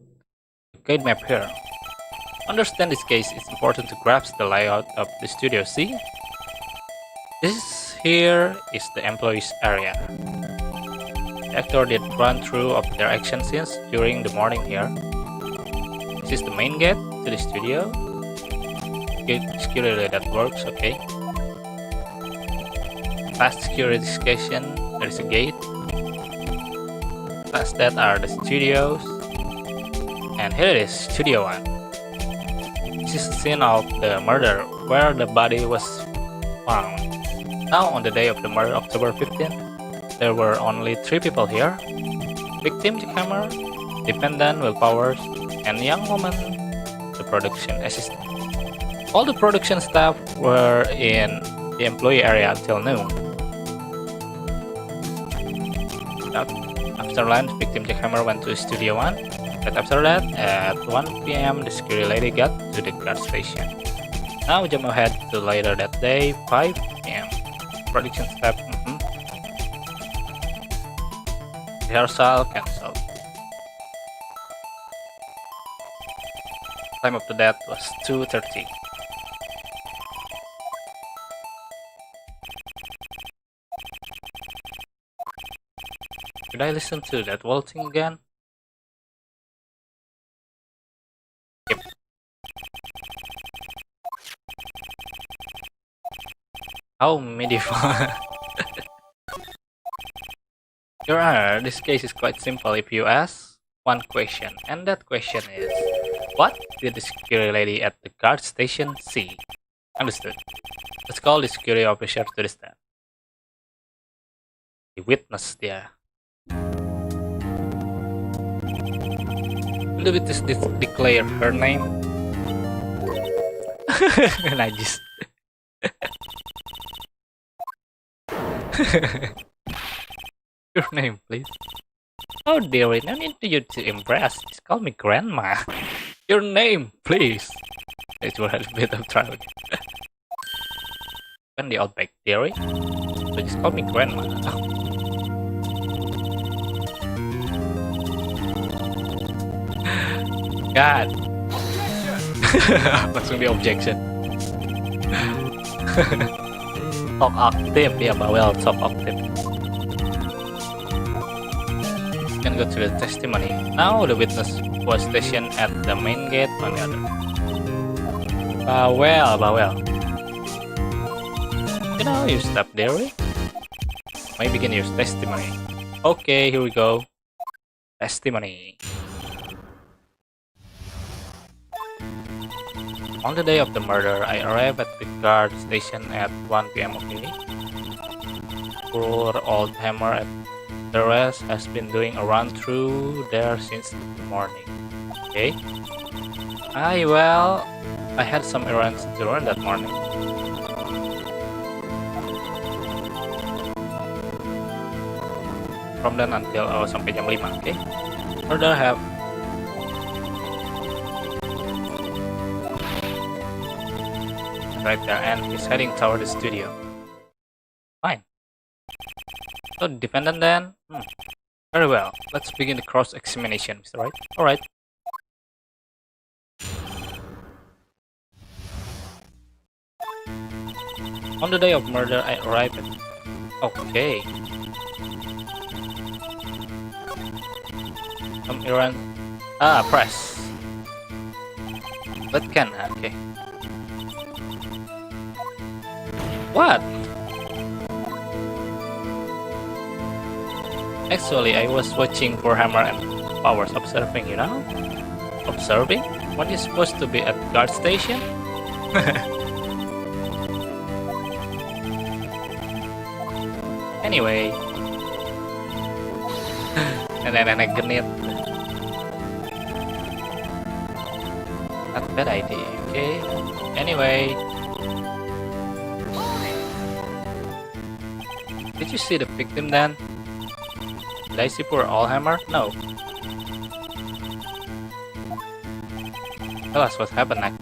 the guide map here. Understand this case, it's important to grasp the layout of the studio. See? This is here is the employees area. The actor did run through of their action scenes during the morning here. This is the main gate to the studio. Security that works, okay. Past security station, there is a gate. Past that are the studios. And here it is, Studio 1. This is the scene of the murder where the body was found. Now on the day of the murder, October 15th, there were only 3 people here. Victim, the camera, dependent, willpowers, and young woman, the production assistant. All the production staff were in the employee area until noon. After lunch, victim Jack Hammer went to Studio 1. But after that, at 1 p.m., the security lady got to the guard station. Now jump ahead to later that day, 5 p.m. Production staff, rehearsal cancelled. Time of the death was 2:30. Should I listen to that waltzing again? Yep. How medieval. Your Honor, this case is quite simple if you ask one question, and that question is, what did the security lady at the guard station see? Understood. Let's call the security officer to the stand. The witness there. Will the witness declare her name? Najis. Your name, please. Oh dearie, no need to you to impress. Just call me grandma. Your name, please. It will have a bit of trouble. When the outback, dearie. So just call me grandma. God. Langsung di objection. Talk active, ya bawel, talk active. Can go to the testimony. Now the witness was stationed at the main gate on the other. Bawel. You know, you stop there, right? May begin your testimony. Okay, here we go. Testimony. On the day of the murder, I arrived at the guard station at 1 p.m. Okay. Poor old Hammer at the rest has been doing a run through there since the morning. Okay. Well, I had some errands to run that morning. From then until sampai jam 5, okay? Further have right there and he's heading toward the studio. Fine. So defendant then? Very well. Let's begin the cross-examination, Mr. Wright. Alright. On the day of murder, I arrived at... Okay. Some errand... press. That can, okay. What? Actually, I was watching for Hammer and Powers observing, you know? Observing? What is supposed to be at guard station? Anyway. Nenek-nenek genit. Not bad idea, okay? Anyway. Did you see the victim then? Did I see poor Allhammer? No. Tell us what happened next.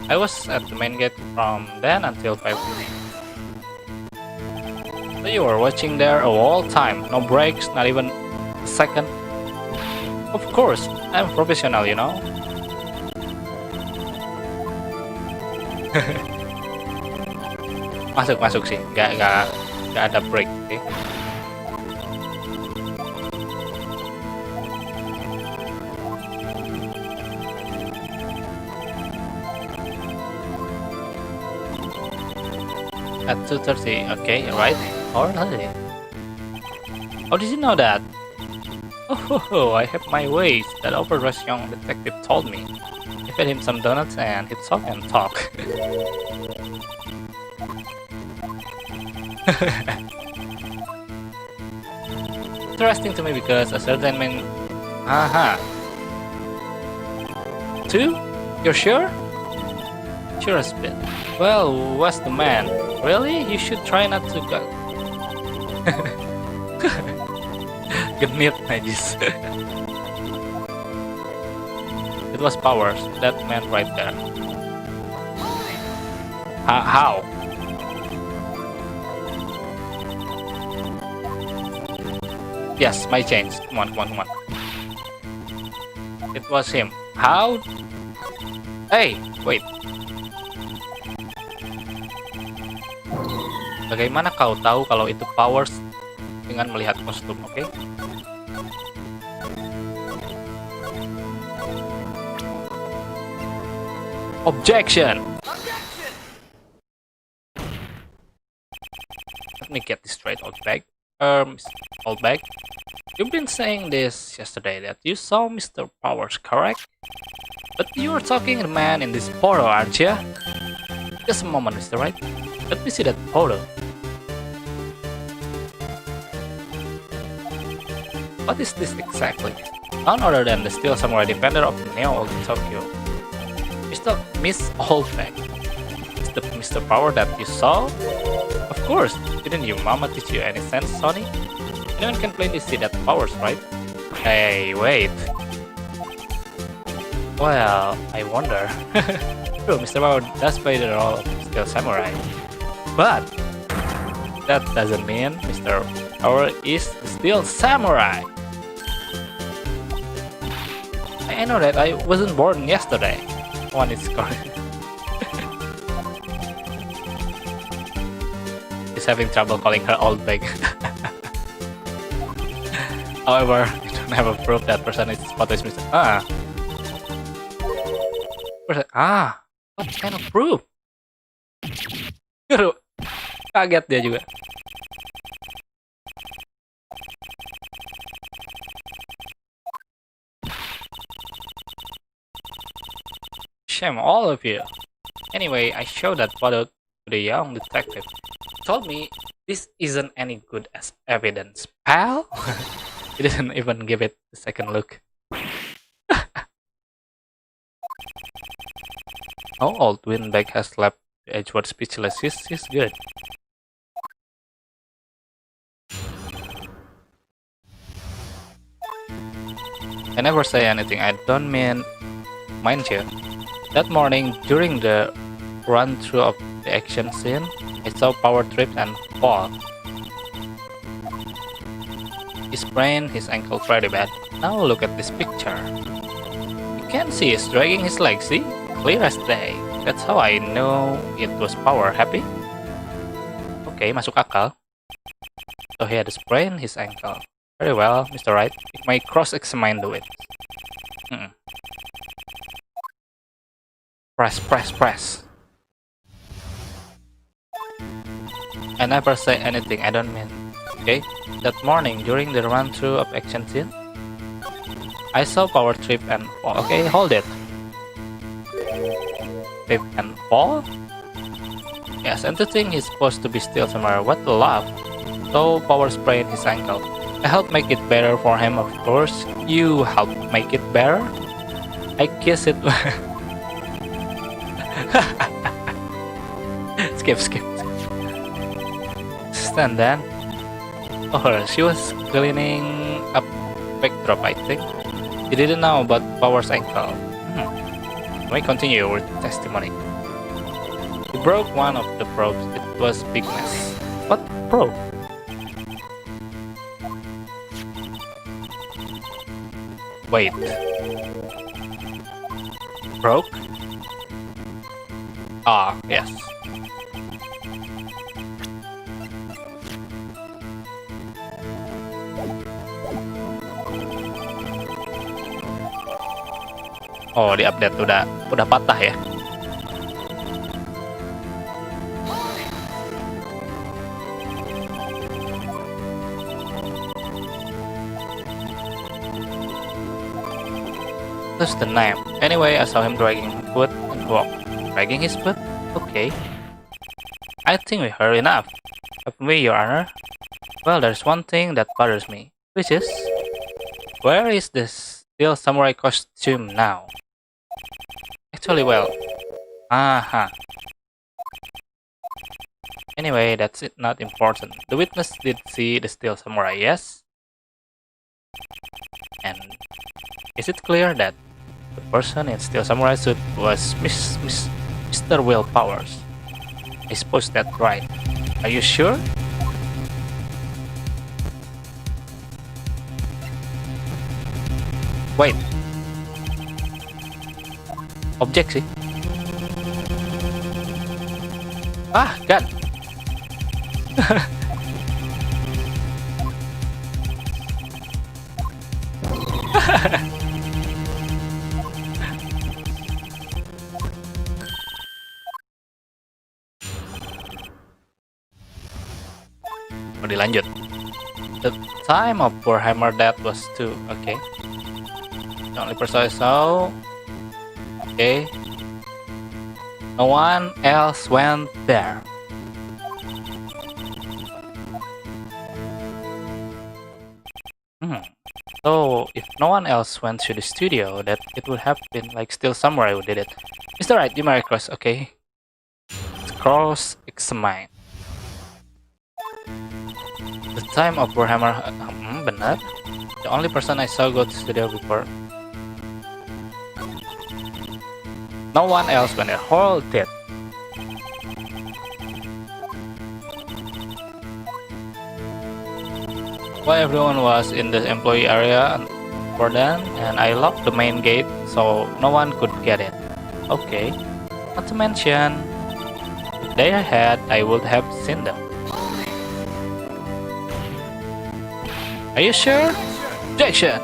I was at the main gate from then until 5 p.m. So you were watching there all time, no breaks, not even a second? Of course, I'm professional, you know. Masuk sih, nggak ada break, oke? At 2:30, okay, right? Alright. How did you know that? Oh, I have my ways. That overdressed young detective told me. I fed him some donuts and he talk and talk. Interesting to me because a certain man... Aha. Two? You're sure? Sure as bit. Well, what's the man? Really? You should try not to go... Genit najis. It was powers. That man right there. How? Yes, my change. Come on. It was him. How? Hey, wait. Bagaimana kau tahu kalau itu powers dengan melihat kostum, oke? Objection! Let me get this straight, Oldbag. Oldbag, you've been saying this yesterday that you saw Mr. Powers, correct? But you were talking to the man in this photo, aren't you? Just a moment, Mr. Wright. Let me see that photo. What is this exactly? None other than the Steel Samurai defender of Neo Tokyo. Miss Oldbag. Is the Mr. Power that you saw? Of course. Didn't your mama teach you any sense, Sonny? Anyone can plainly see that powers, right? Hey, wait. Well, I wonder. True, Mr. Power does play the role of Steel Samurai. But that doesn't mean Mr. Power is Steel Samurai. I know that I wasn't born yesterday. One is correct. He's having trouble calling her Oldbag. However, you don't have a proof that person is photo is Mr. What kind of proof? Kaget dia juga. Shame all of you. Anyway, I showed that photo to the young detective. He told me this isn't any good as evidence, pal. He didn't even give it a second look. Oh, old Windbag has left Edgeworth speechless. He's good. I never say anything I don't mean, mind you. That morning, during the run-through of the action scene, I saw Power trip and fall. He sprained his ankle pretty bad. Now look at this picture. You can see he's dragging his legs, see? Clear as day. That's how I know it was Power. Happy? Okay, masuk akal. So he had sprained his ankle. Very well, Mr. Wright. You may cross-examine it. Press. I never say anything I don't mean. Okay? That morning, during the run-through of action scene, I saw Power trip and fall. Okay, hold it. Trip and fall? Yes, and to think he's supposed to be still somewhere. What a laugh. So Power sprained his ankle. I helped make it better for him, of course. You helped make it better? I kiss it. Skip. Stand then. Oh, she was cleaning up backdrop, I think. She didn't know about Power's ankle. Let me continue with testimony. He broke one of the probes. It was bigness. What probe? Wait. Broke? Ah, yes. Oh, di update udah patah ya. That's the name. Anyway, I saw him dragging foot and walk. Dragging his foot? Okay. I think we heard enough. Haven't we, Your Honor? Well, there's one thing that bothers me, which is, where is this steel samurai costume now? Actually, well, anyway, that's it, not important. The witness did see the steel samurai, yes? And is it clear that the person in steel samurai suit was Mr. Will Powers? I suppose that's right. Are you sure? Wait. Objek sih. Ah, God. Oh, dilanjut. The time of Warhammer death was 2. Okay. The only person I saw. Okay. No one else went there. So, if no one else went to the studio, that it would have been like Steel Samurai who did it. Mr. Wright, you may cross, okay? Cross examine. The time of Warhammer, benar. The only person I saw go to studio before. No one else went there. Hold it. Well, everyone was in the employee area for then, and I locked the main gate so no one could get in. Okay. Not to mention, if they had, I would have seen them. Are you sure? Objection!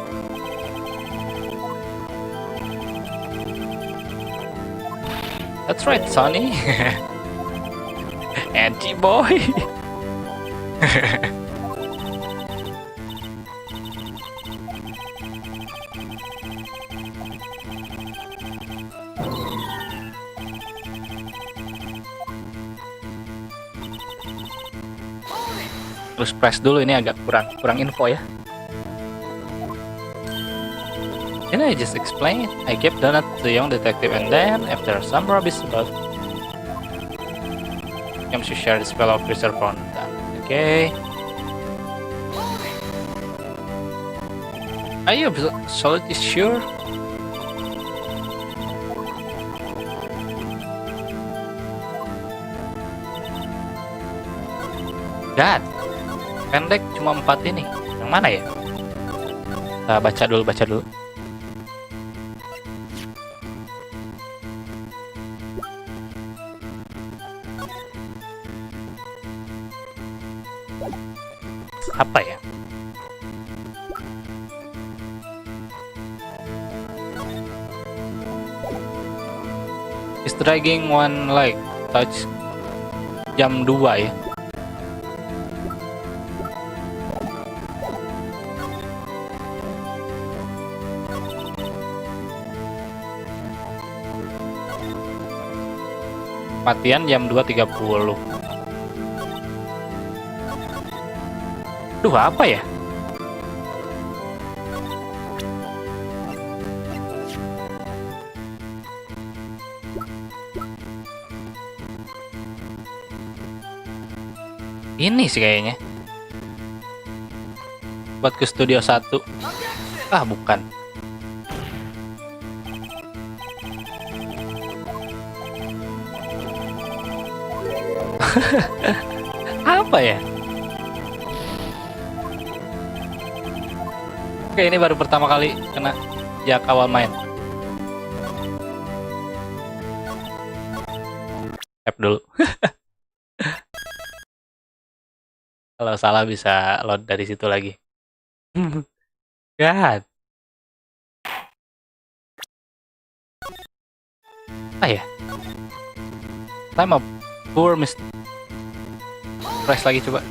That's right, Sonny. Anti-boy. Terus press dulu, ini agak kurang info ya. Can I just explain? I gave donut to the young detective and then, after some rubbish about him to share the spell officer found them. Okay. Are you absolutely sure? God, pendek cuma 4 ini. Yang mana ya? Kita baca dulu. Apa ya? Is dragging one leg touch jam 2 ya. Matian jam 2.30. Duh, apa ya? Ini sih kayaknya. Buat ke studio 1. Ah, bukan. Apa ya? Oke, ini baru pertama kali kena jak awal main. Tap dulu. Kalau salah bisa load dari situ lagi. God. Ah ya, time up. Poor miss. Press lagi coba.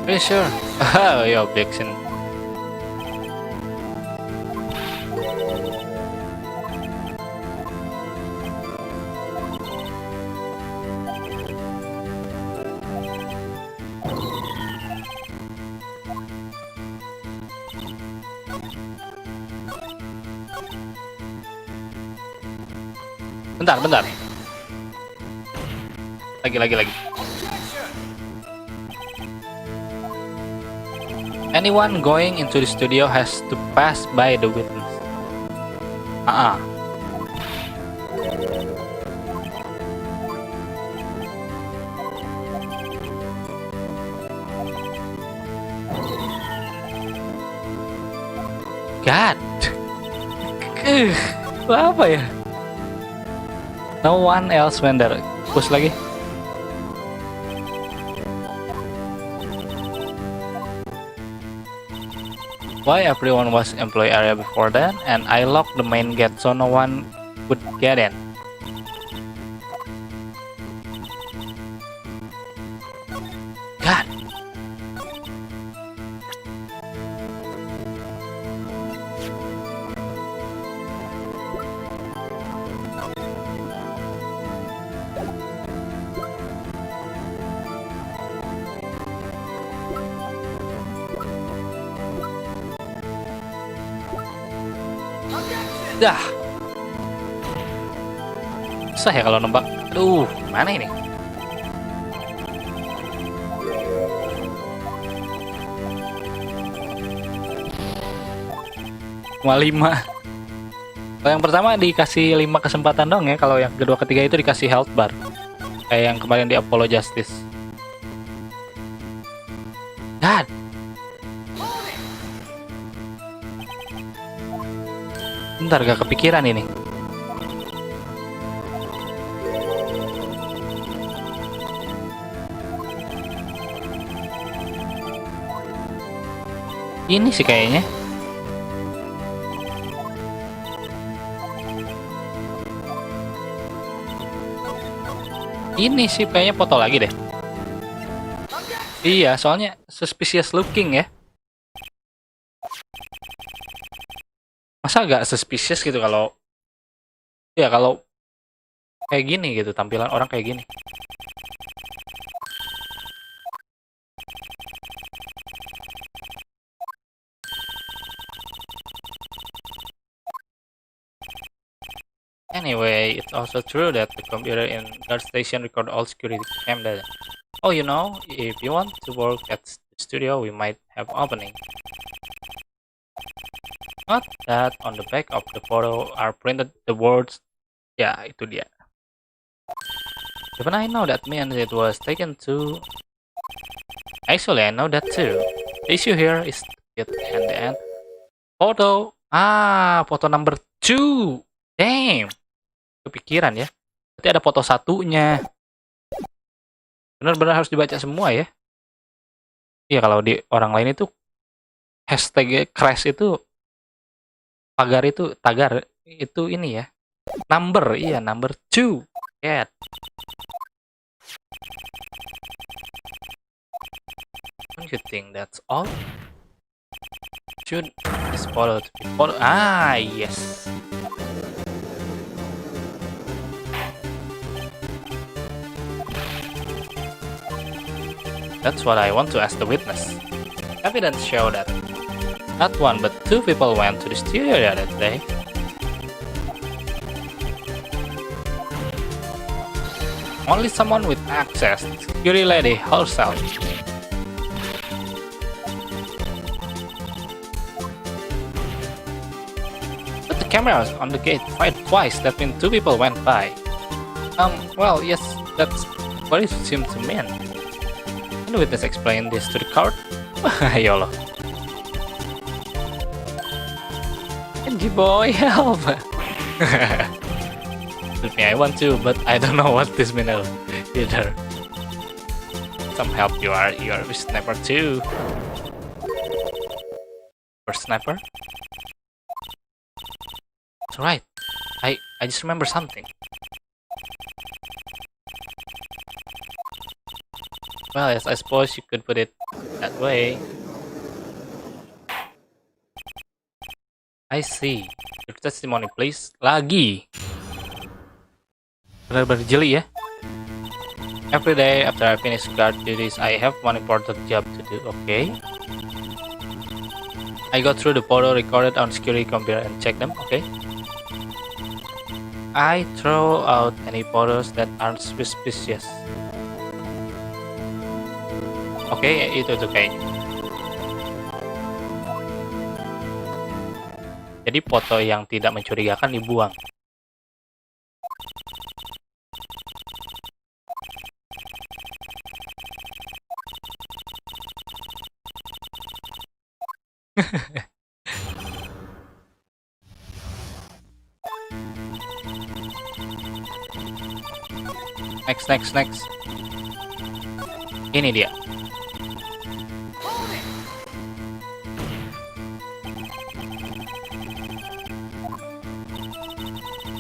Are you sure? Oh, your objection. Bentar, bentar. Lagi. Anyone going into the studio has to pass by the witness. God. Apa ya? No one else went there. Push lagi. Why everyone was employee area before then, and I locked the main gate so no one could get in. God. Dah. Susah ya kalau nembak. Aduh, mana ini? Cuma 5. Kalau yang pertama dikasih 5 kesempatan dong ya. Kalau yang kedua ketiga itu dikasih health bar. Kayak yang kemarin di Apollo Justice. God. Bentar, gak kepikiran ini. Ini sih kayaknya. Ini sih kayaknya foto lagi deh. Iya, soalnya suspicious looking ya. Masa agak suspicious gitu kalau ya kalau kayak gini gitu, tampilan orang kayak gini. Anyway, it's also true that the computer in guard station record all security cam data. Oh, you know, if you want to work at the studio, we might have opening. Not that on the back of the photo are printed the words. Ya, itu dia. Even I know that means it was taken to. Actually, I know that too. The issue here is it and the end. Photo. Foto number 2. Damn. Kepikiran ya. Berarti ada foto satunya. Benar-benar harus dibaca semua ya. Iya, kalau di orang lain itu hashtag crash itu tagar itu ini ya. Number, iya, number 2. Yeah. Don't you think that's all? Should this photo to be photo? Yes. That's what I want to ask the witness. Evidence show that not one but 2 people went to the studio the other day. Only someone with access, security lady herself. But the cameras on the gate fired twice, that means 2 people went by. Well, yes, that's what it seems to mean. Can the witness explain this to the court? YOLO. Kenji boy, help! With me, I want to, but I don't know what this means either. Some help, you are a sniper too. Or sniper? That's right. I just remember something. Well, yes, I suppose you could put it that way. I see. Your testimony, please. Lagi. Benar-benar jeli ya. Every day after I finish guard duties, I have one important job to do. Okay. I go through the photo recorded on security computer and check them. Okay. I throw out any photos that aren't suspicious. Oke, itu kayak. Jadi foto yang tidak mencurigakan dibuang. Next. Ini dia.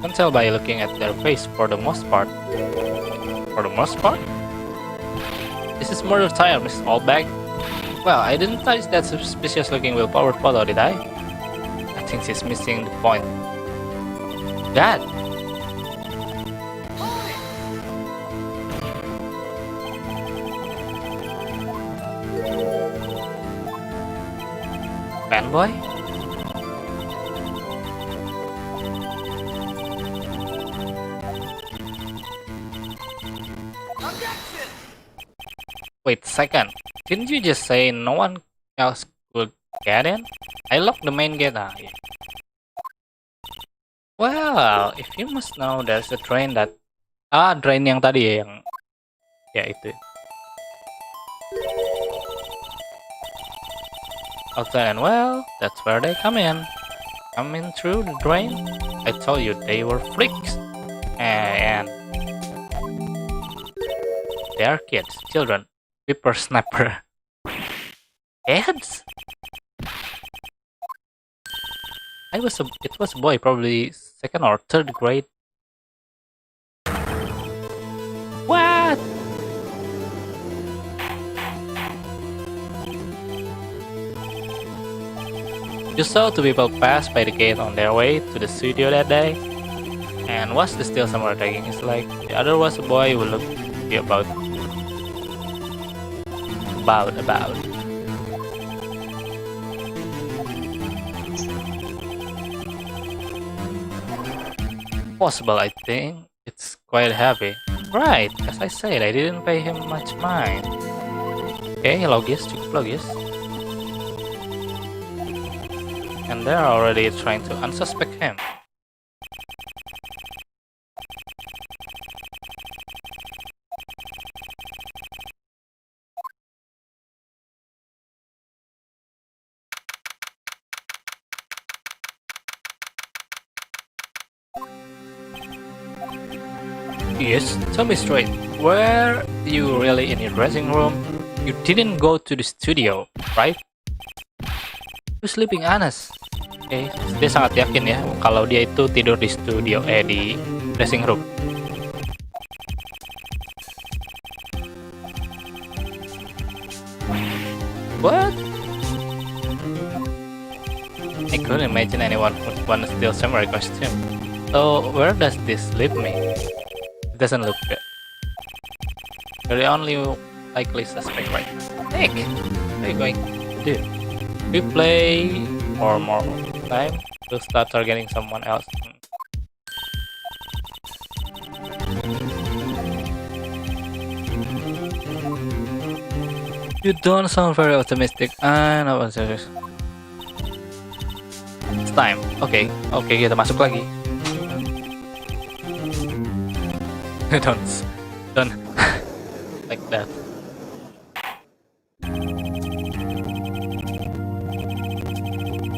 Can tell by looking at their face for the most part. For the most part? This is murder tire, Mrs. Oldbag. Well, I didn't touch that suspicious looking willpower photo, did I? I think she's missing the point. Dad! Fanboy? Wait a second. Didn't you just say no one else could get in? I locked the main gate. Yeah. Well, if you must know, there's a train that... drain yang tadi ya, yang... Ya, itu. Outside and well, that's where they come in. Come in through the drain. I told you they were freaks. And... They are kids, children. Whippersnapper. Kids? It was a boy, probably 2nd or 3rd grade. What? You saw 2 people pass by the gate on their way to the studio that day, and was the still somewhere taking his leg. The other was a boy who looked to be about. Possible, I think. It's quite heavy. Right, as I said, I didn't pay him much mind. Okay, logis, cukup logis. And they're already trying to unsuspect him. Yes, tell me straight, were you really in your dressing room? You didn't go to the studio, right? You sleeping honest. Okay, dia sangat yakin ya kalau dia itu tidur di studio, di dressing room. What? I couldn't imagine anyone would want to steal samurai costume. So where does this leave me? It doesn't look good. You're the only likely suspect right now. Nick, what are you going to do? We play for more time to start targeting someone else. You don't sound very optimistic. No, serious. It's time. Oke, kita masuk lagi. don't, don't like that.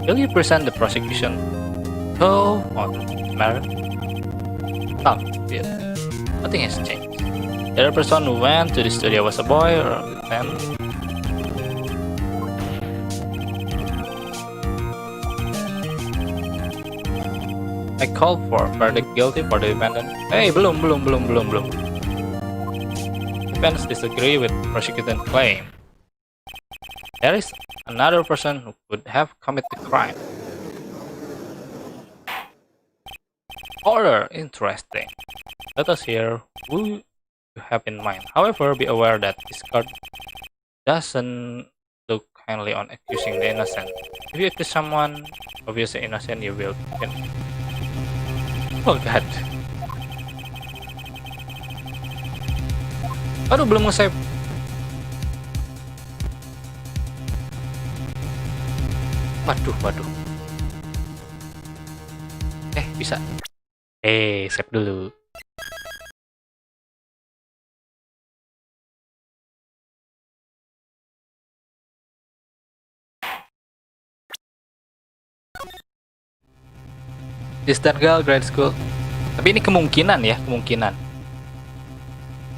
Will you present the prosecution? Oh, matter. Oh, yeah. Nothing has changed. The other person who went to the studio was a boy or a man. I call for verdict guilty for the defendant. Hey, belum. Defense disagree with prosecuting claim. There is another person who could have committed the crime. Order, interesting. Let us hear who you have in mind. However, be aware that this card doesn't look kindly on accusing the innocent. If you accuse someone obviously innocent, you will win. Oh god. Aduh, belum nge-save. Waduh. Bisa. Save dulu. Distant girl, grade school. Tapi ini kemungkinan.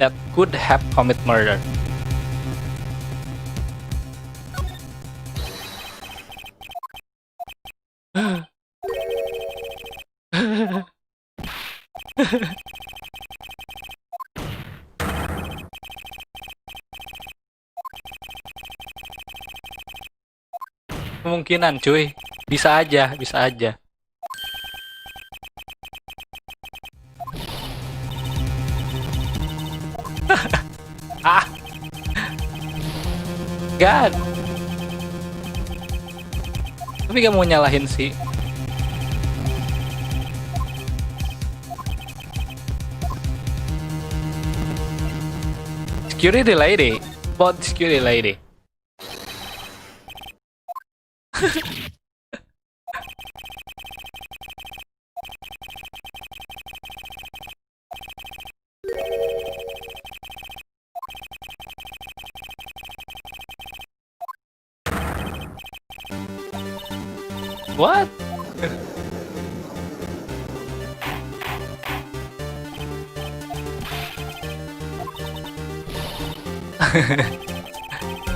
That could have commit murder. Kemungkinan, cuy. Bisa aja. God. Tapi gak mau nyalahin sih. Security lady. Bot security lady. What?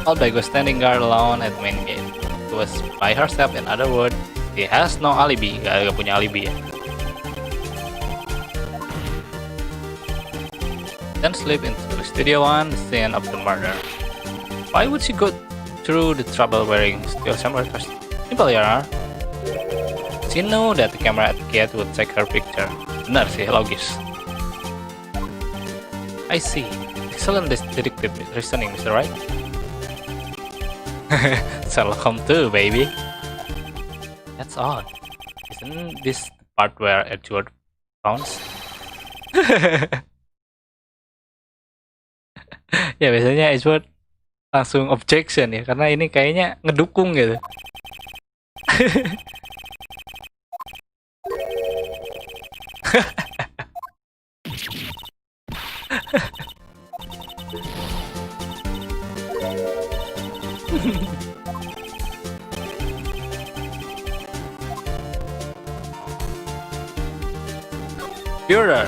Terbaik was standing guard alone at the main gate. She was by herself, in other words, she has no alibi. Gak punya alibi ya. Then slip into the studio one, the scene of the murder. Why would she go through the trouble wearing steel camera first? Simple, Your Honor. She knew that the camera at the gate would take her picture. Benar sih, logis. I see. Excellent detective reasoning, Mr. Wright. Sherlock Holmes too, baby. That's odd. Isn't this the part where Edward pounds? Ya biasanya Edward langsung objection ya, karena ini kayaknya ngedukung gitu. Führer.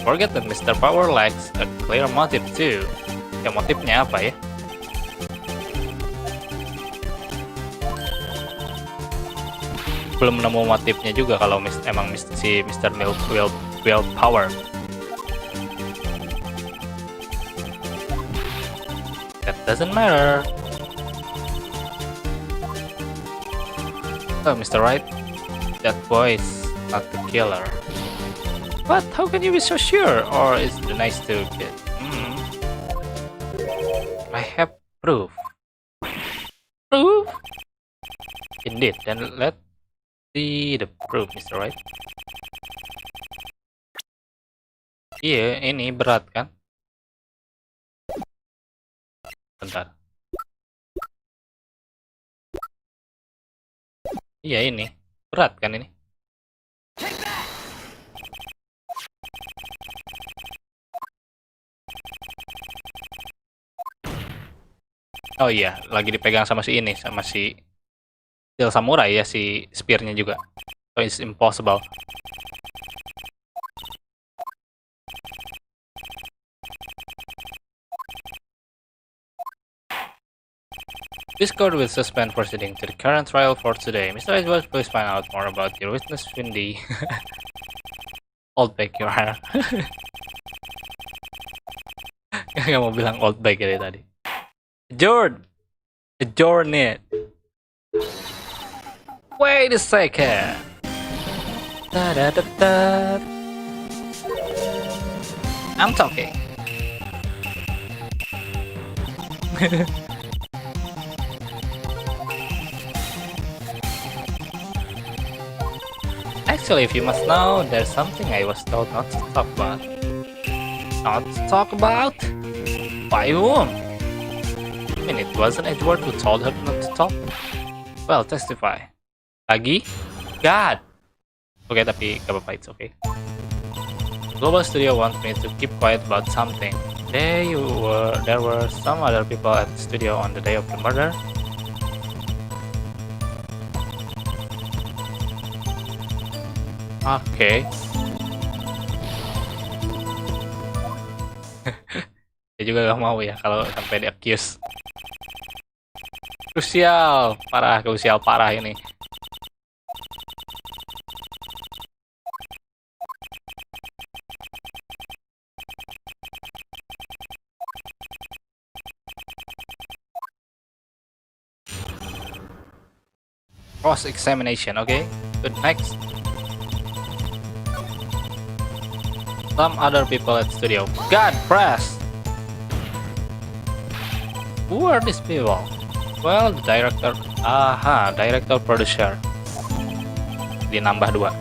Forget that Mr. Power lacks a clear motive too. Ya motifnya apa ya? Belum nemu motifnya juga kalau emang si Mr. Will Power. That doesn't matter. Oh, Mr. Wright, that boy is not the killer. But how can you be so sure? Or is the nice to get? I have proof. Proof? Indeed. Then let's see the proof, Mr. Wright. Iya, ini berat kan? Bentar. Iya ini. Berat kan ini? Oh iya, lagi dipegang sama si ini, sama si Steel Samurai ya, si spear-nya juga. So it's impossible. This court will suspend proceeding to the current trial for today. Mr. Edwards, please find out more about your witness, Windy. Old bag, your hair. Nggak mau bilang old bag dari tadi. Adjourn it. Wait a second. Da-da-da-da. I'm talking. Actually, if you must know, there's something I was told not to talk about. Not to talk about? By whom? I mean, it wasn't Edward who told her not to talk. Well, testify. Lagi? God! Oke, tapi gak apa-apa, it's okay. Global Studio wants me to keep quiet about something. There were some other people at the studio on the day of the murder. Oke. Dia juga gak mau ya kalau sampai di accuse. Krusial parah ini. Cross examination, okay? Good, next. Some other people at studio. God, press! Who are these people? Well, the director. Aha, director producer. Dinambah 2.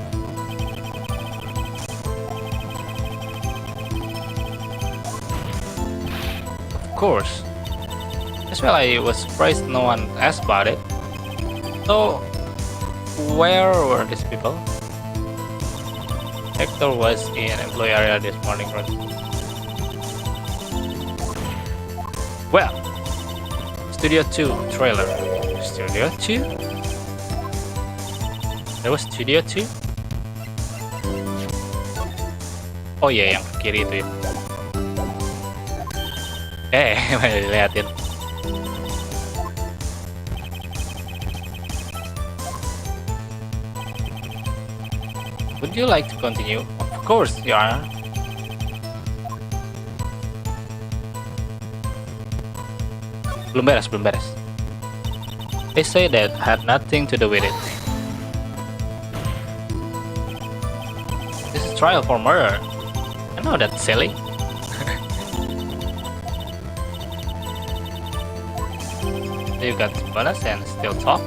Of course. As well, I was surprised no one asked about it. So, where were these people? Hector was in employee area this morning, right? Well, Studio 2 trailer. Studio 2? There was Studio 2? Oh iya, yang ke kiri itu ya. Mana dilihatin. Would you like to continue? Of course, Your Honor. Belum beres. They say that had nothing to do with it. This is trial for murder. I know that's silly. You got the bonus and still talk?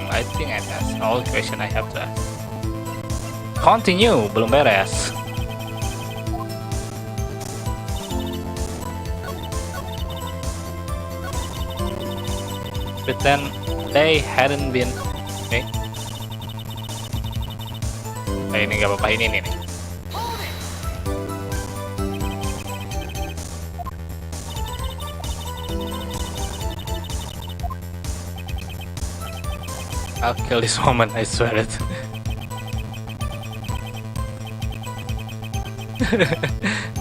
I think I asked all the question I have to ask. Continue, belum beres. Pretend they hadn't been. Okay. Ini gak apa-apa, ini nih. I'll kill this woman, I swear it.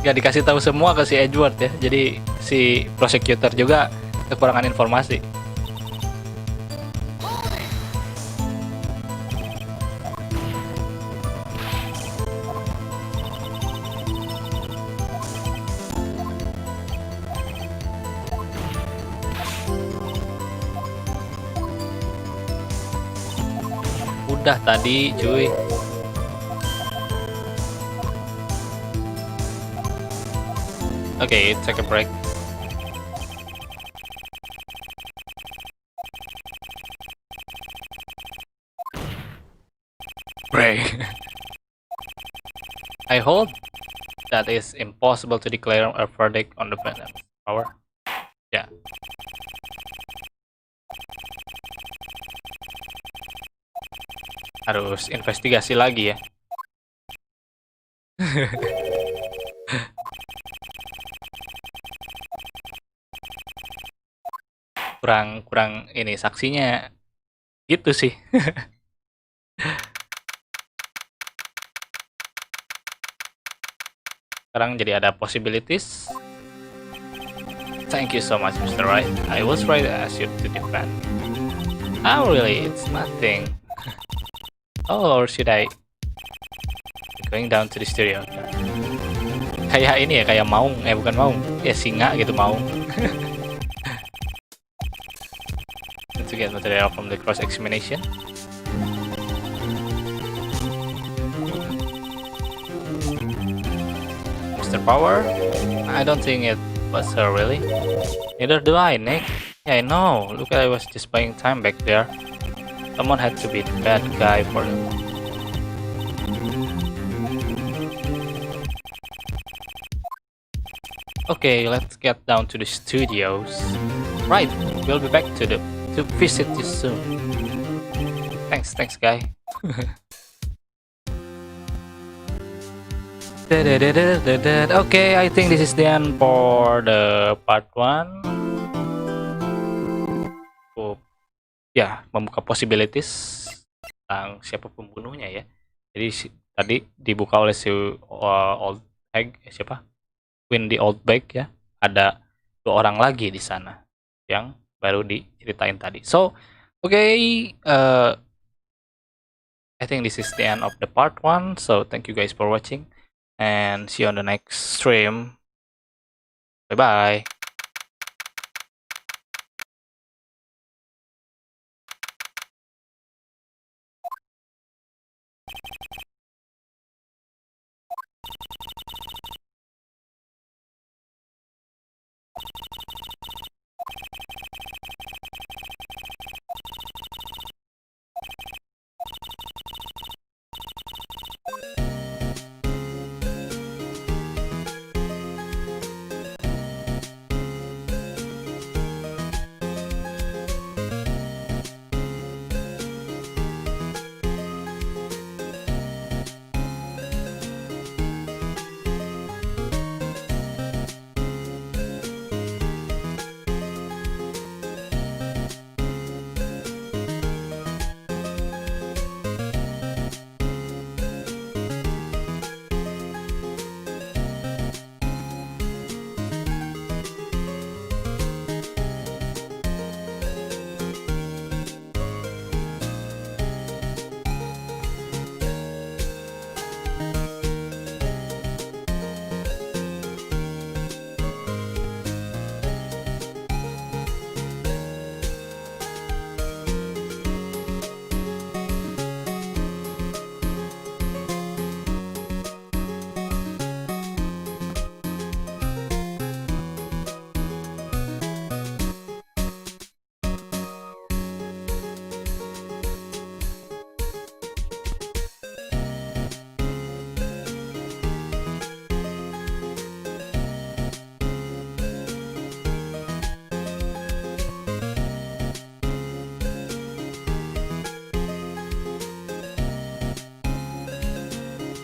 Gak dikasih tahu semua ke si Edward ya, jadi si prosecutor juga kekurangan informasi. Udah tadi cuy. Okay, take a break. Break. I hold that it's impossible to declare a verdict on the defendant's power. Yeah. harus investigasi lagi ya. kurang ini saksinya gitu sih. Sekarang jadi ada possibilities. Thank you so much, Mr. Wright. I was right to ask you to defend. Oh, really? It's nothing. Oh, or should I going down to the studio? Kayak ini ya, kayak maung, bukan maung, ya singa gitu maung. To get material from the cross examination. Mr. Power? I don't think it was her really. Neither do I, Nick. Yeah, I know. Look, I was just buying time back there. Someone had to be the bad guy for them. Okay, let's get down to the studios. Right, we'll be back to visit you soon. Thanks guy. Okay, I think this is the end for the part 1. Ya, membuka possibilities tentang siapa pembunuhnya ya. Jadi tadi dibuka oleh si old egg, siapa? Queen di old bag ya. Ada 2 orang lagi di sana yang baru diceritain tadi. So, okay, I think this is the end of the part 1. So, thank you guys for watching and see you on the next stream. Bye bye.